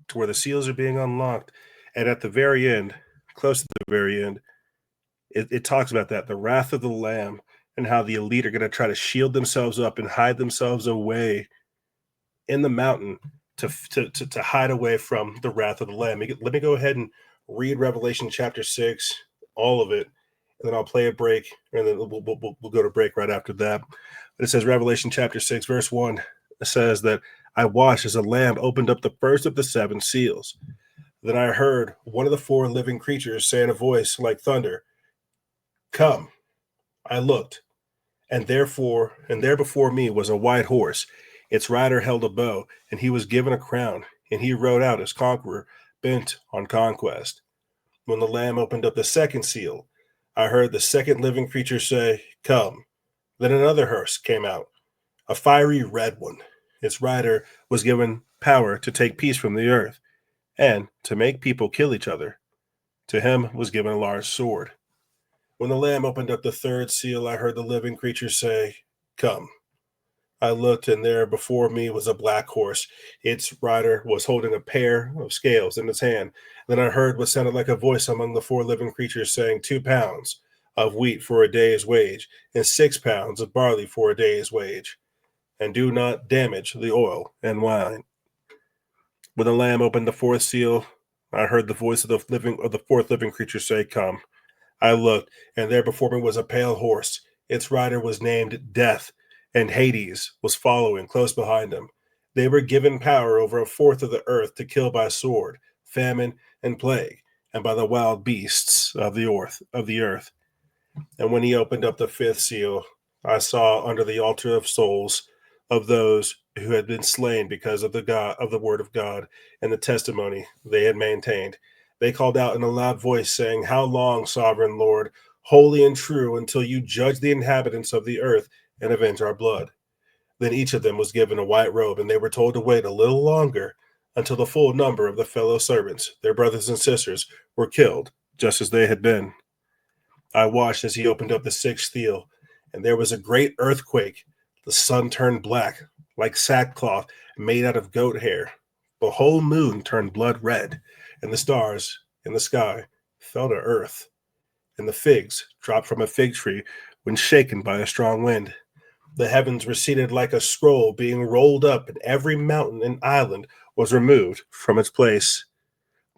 to where the seals are being unlocked. And at the very end, close to the very end, it talks about that, the wrath of the Lamb, and how the elite are going to try to shield themselves up and hide themselves away in the mountain to hide away from the wrath of the Lamb. Let me go ahead and read Revelation chapter 6, all of it, and then I'll play a break, and then we'll go to break right after that. But it says, Revelation chapter 6, verse 1, it says that I watched as a lamb opened up the first of the 7 seals. Then I heard one of the 4 living creatures say in a voice like thunder, "Come." I looked, and there before me was a white horse. Its rider held a bow, and he was given a crown, and he rode out as conqueror, bent on conquest. When the Lamb opened up the second seal, I heard the second living creature say, "Come." Then another horse came out, a fiery red one. Its rider was given power to take peace from the earth, and to make people kill each other. To him was given a large sword. When the Lamb opened up the third seal, I heard the living creature say, "Come." I looked, and there before me was a black horse. Its rider was holding a pair of scales in its hand. Then I heard what sounded like a voice among the 4 living creatures saying, 2 pounds of wheat for a day's wage, and 6 pounds of barley for a day's wage. And do not damage the oil and wine. When the Lamb opened the 4th seal, I heard the voice of the 4th living creature say, "Come." I looked, and there before me was a pale horse. Its rider was named Death, and Hades was following close behind him. They were given power over 1/4 of the earth to kill by sword, famine, and plague, and by the wild beasts of the earth. And when he opened up the 5th seal, I saw under the altar of souls of those who had been slain because of the word of God and the testimony they had maintained. They called out in a loud voice, saying, "How long, sovereign Lord, holy and true, until you judge the inhabitants of the earth and avenge our blood?" Then each of them was given a white robe, and they were told to wait a little longer until the full number of the fellow servants, their brothers and sisters, were killed, just as they had been. I watched as he opened up the 6th seal, and there was a great earthquake. The sun turned black, like sackcloth made out of goat hair. The whole moon turned blood red, and the stars in the sky fell to earth. And the figs dropped from a fig tree when shaken by a strong wind. The heavens receded like a scroll being rolled up, and every mountain and island was removed from its place.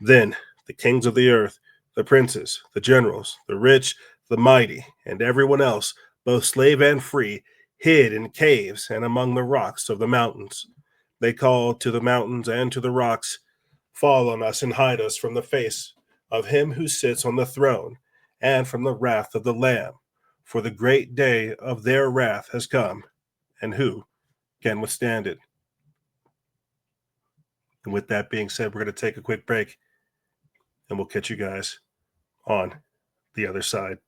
Then the kings of the earth, the princes, the generals, the rich, the mighty, and everyone else, both slave and free, hid in caves and among the rocks of the mountains. They called to the mountains and to the rocks, "Fall on us and hide us from the face of him who sits on the throne and from the wrath of the Lamb. For the great day of their wrath has come, and who can withstand it?" And with that being said, we're going to take a quick break, and we'll catch you guys on the other side.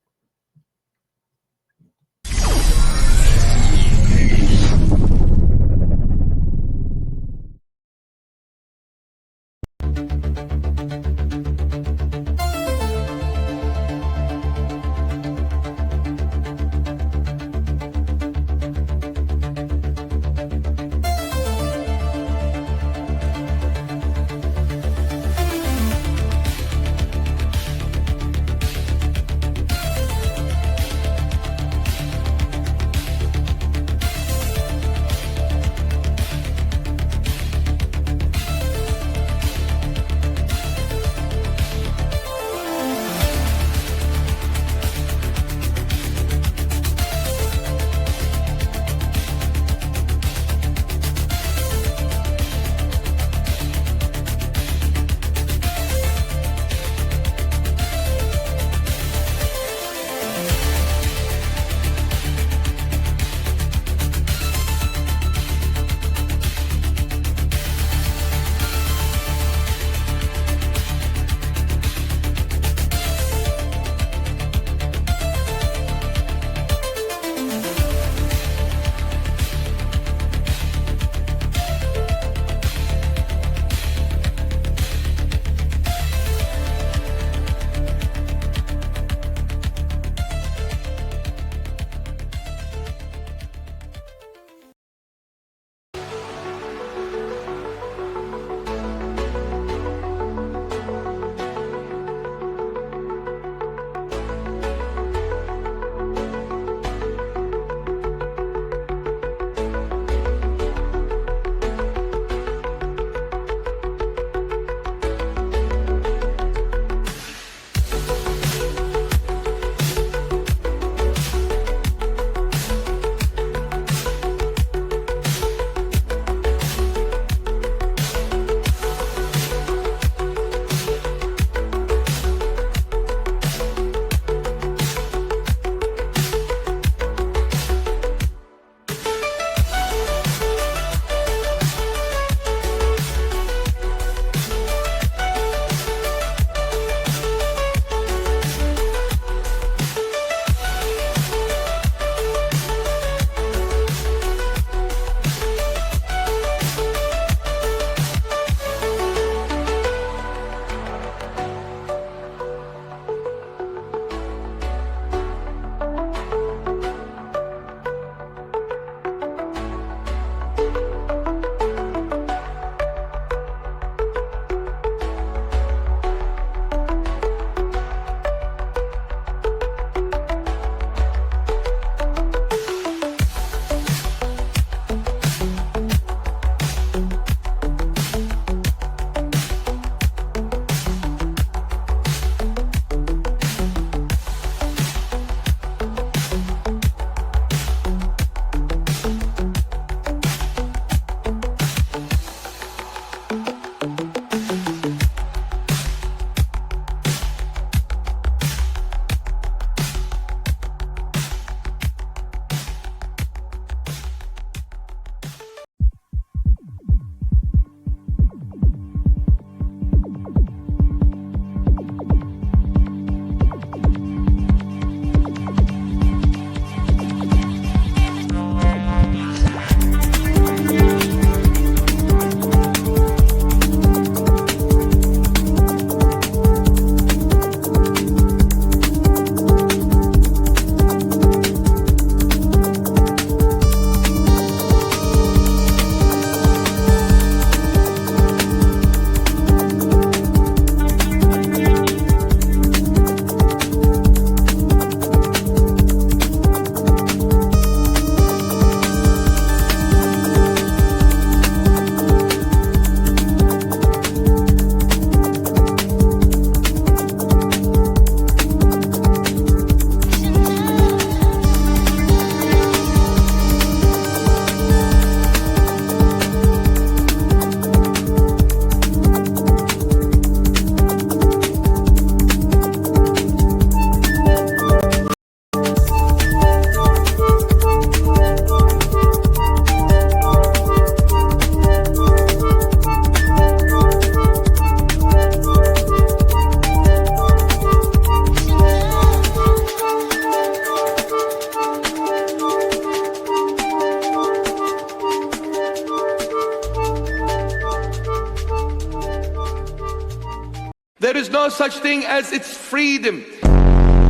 is no such thing as its freedom.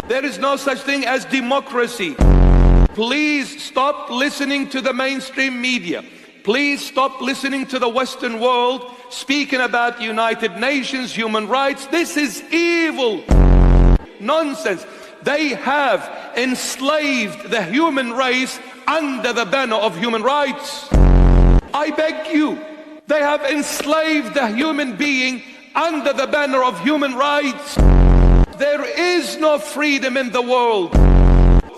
There is no such thing as democracy. Please stop listening to the mainstream media. Please stop listening to the Western world speaking about United Nations, human rights. This is evil. Nonsense. They have enslaved the human race under the banner of human rights. I beg you, they have enslaved the human being under the banner of human rights. There is no freedom in the world.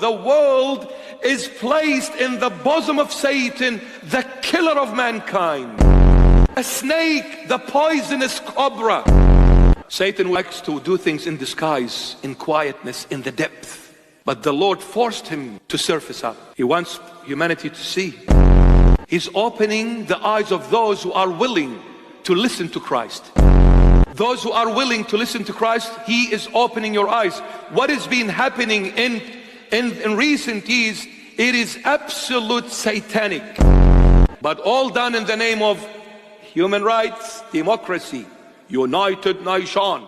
The world is placed in the bosom of Satan, the killer of mankind. A snake, the poisonous cobra. Satan likes to do things in disguise, in quietness, in the depth. But the Lord forced him to surface up. He wants humanity to see. He's opening the eyes of those who are willing to listen to Christ. Those who are willing to listen to Christ, He is opening your eyes. What has been happening in recent years, it is absolute satanic. But all done in the name of human rights, democracy, United Nation.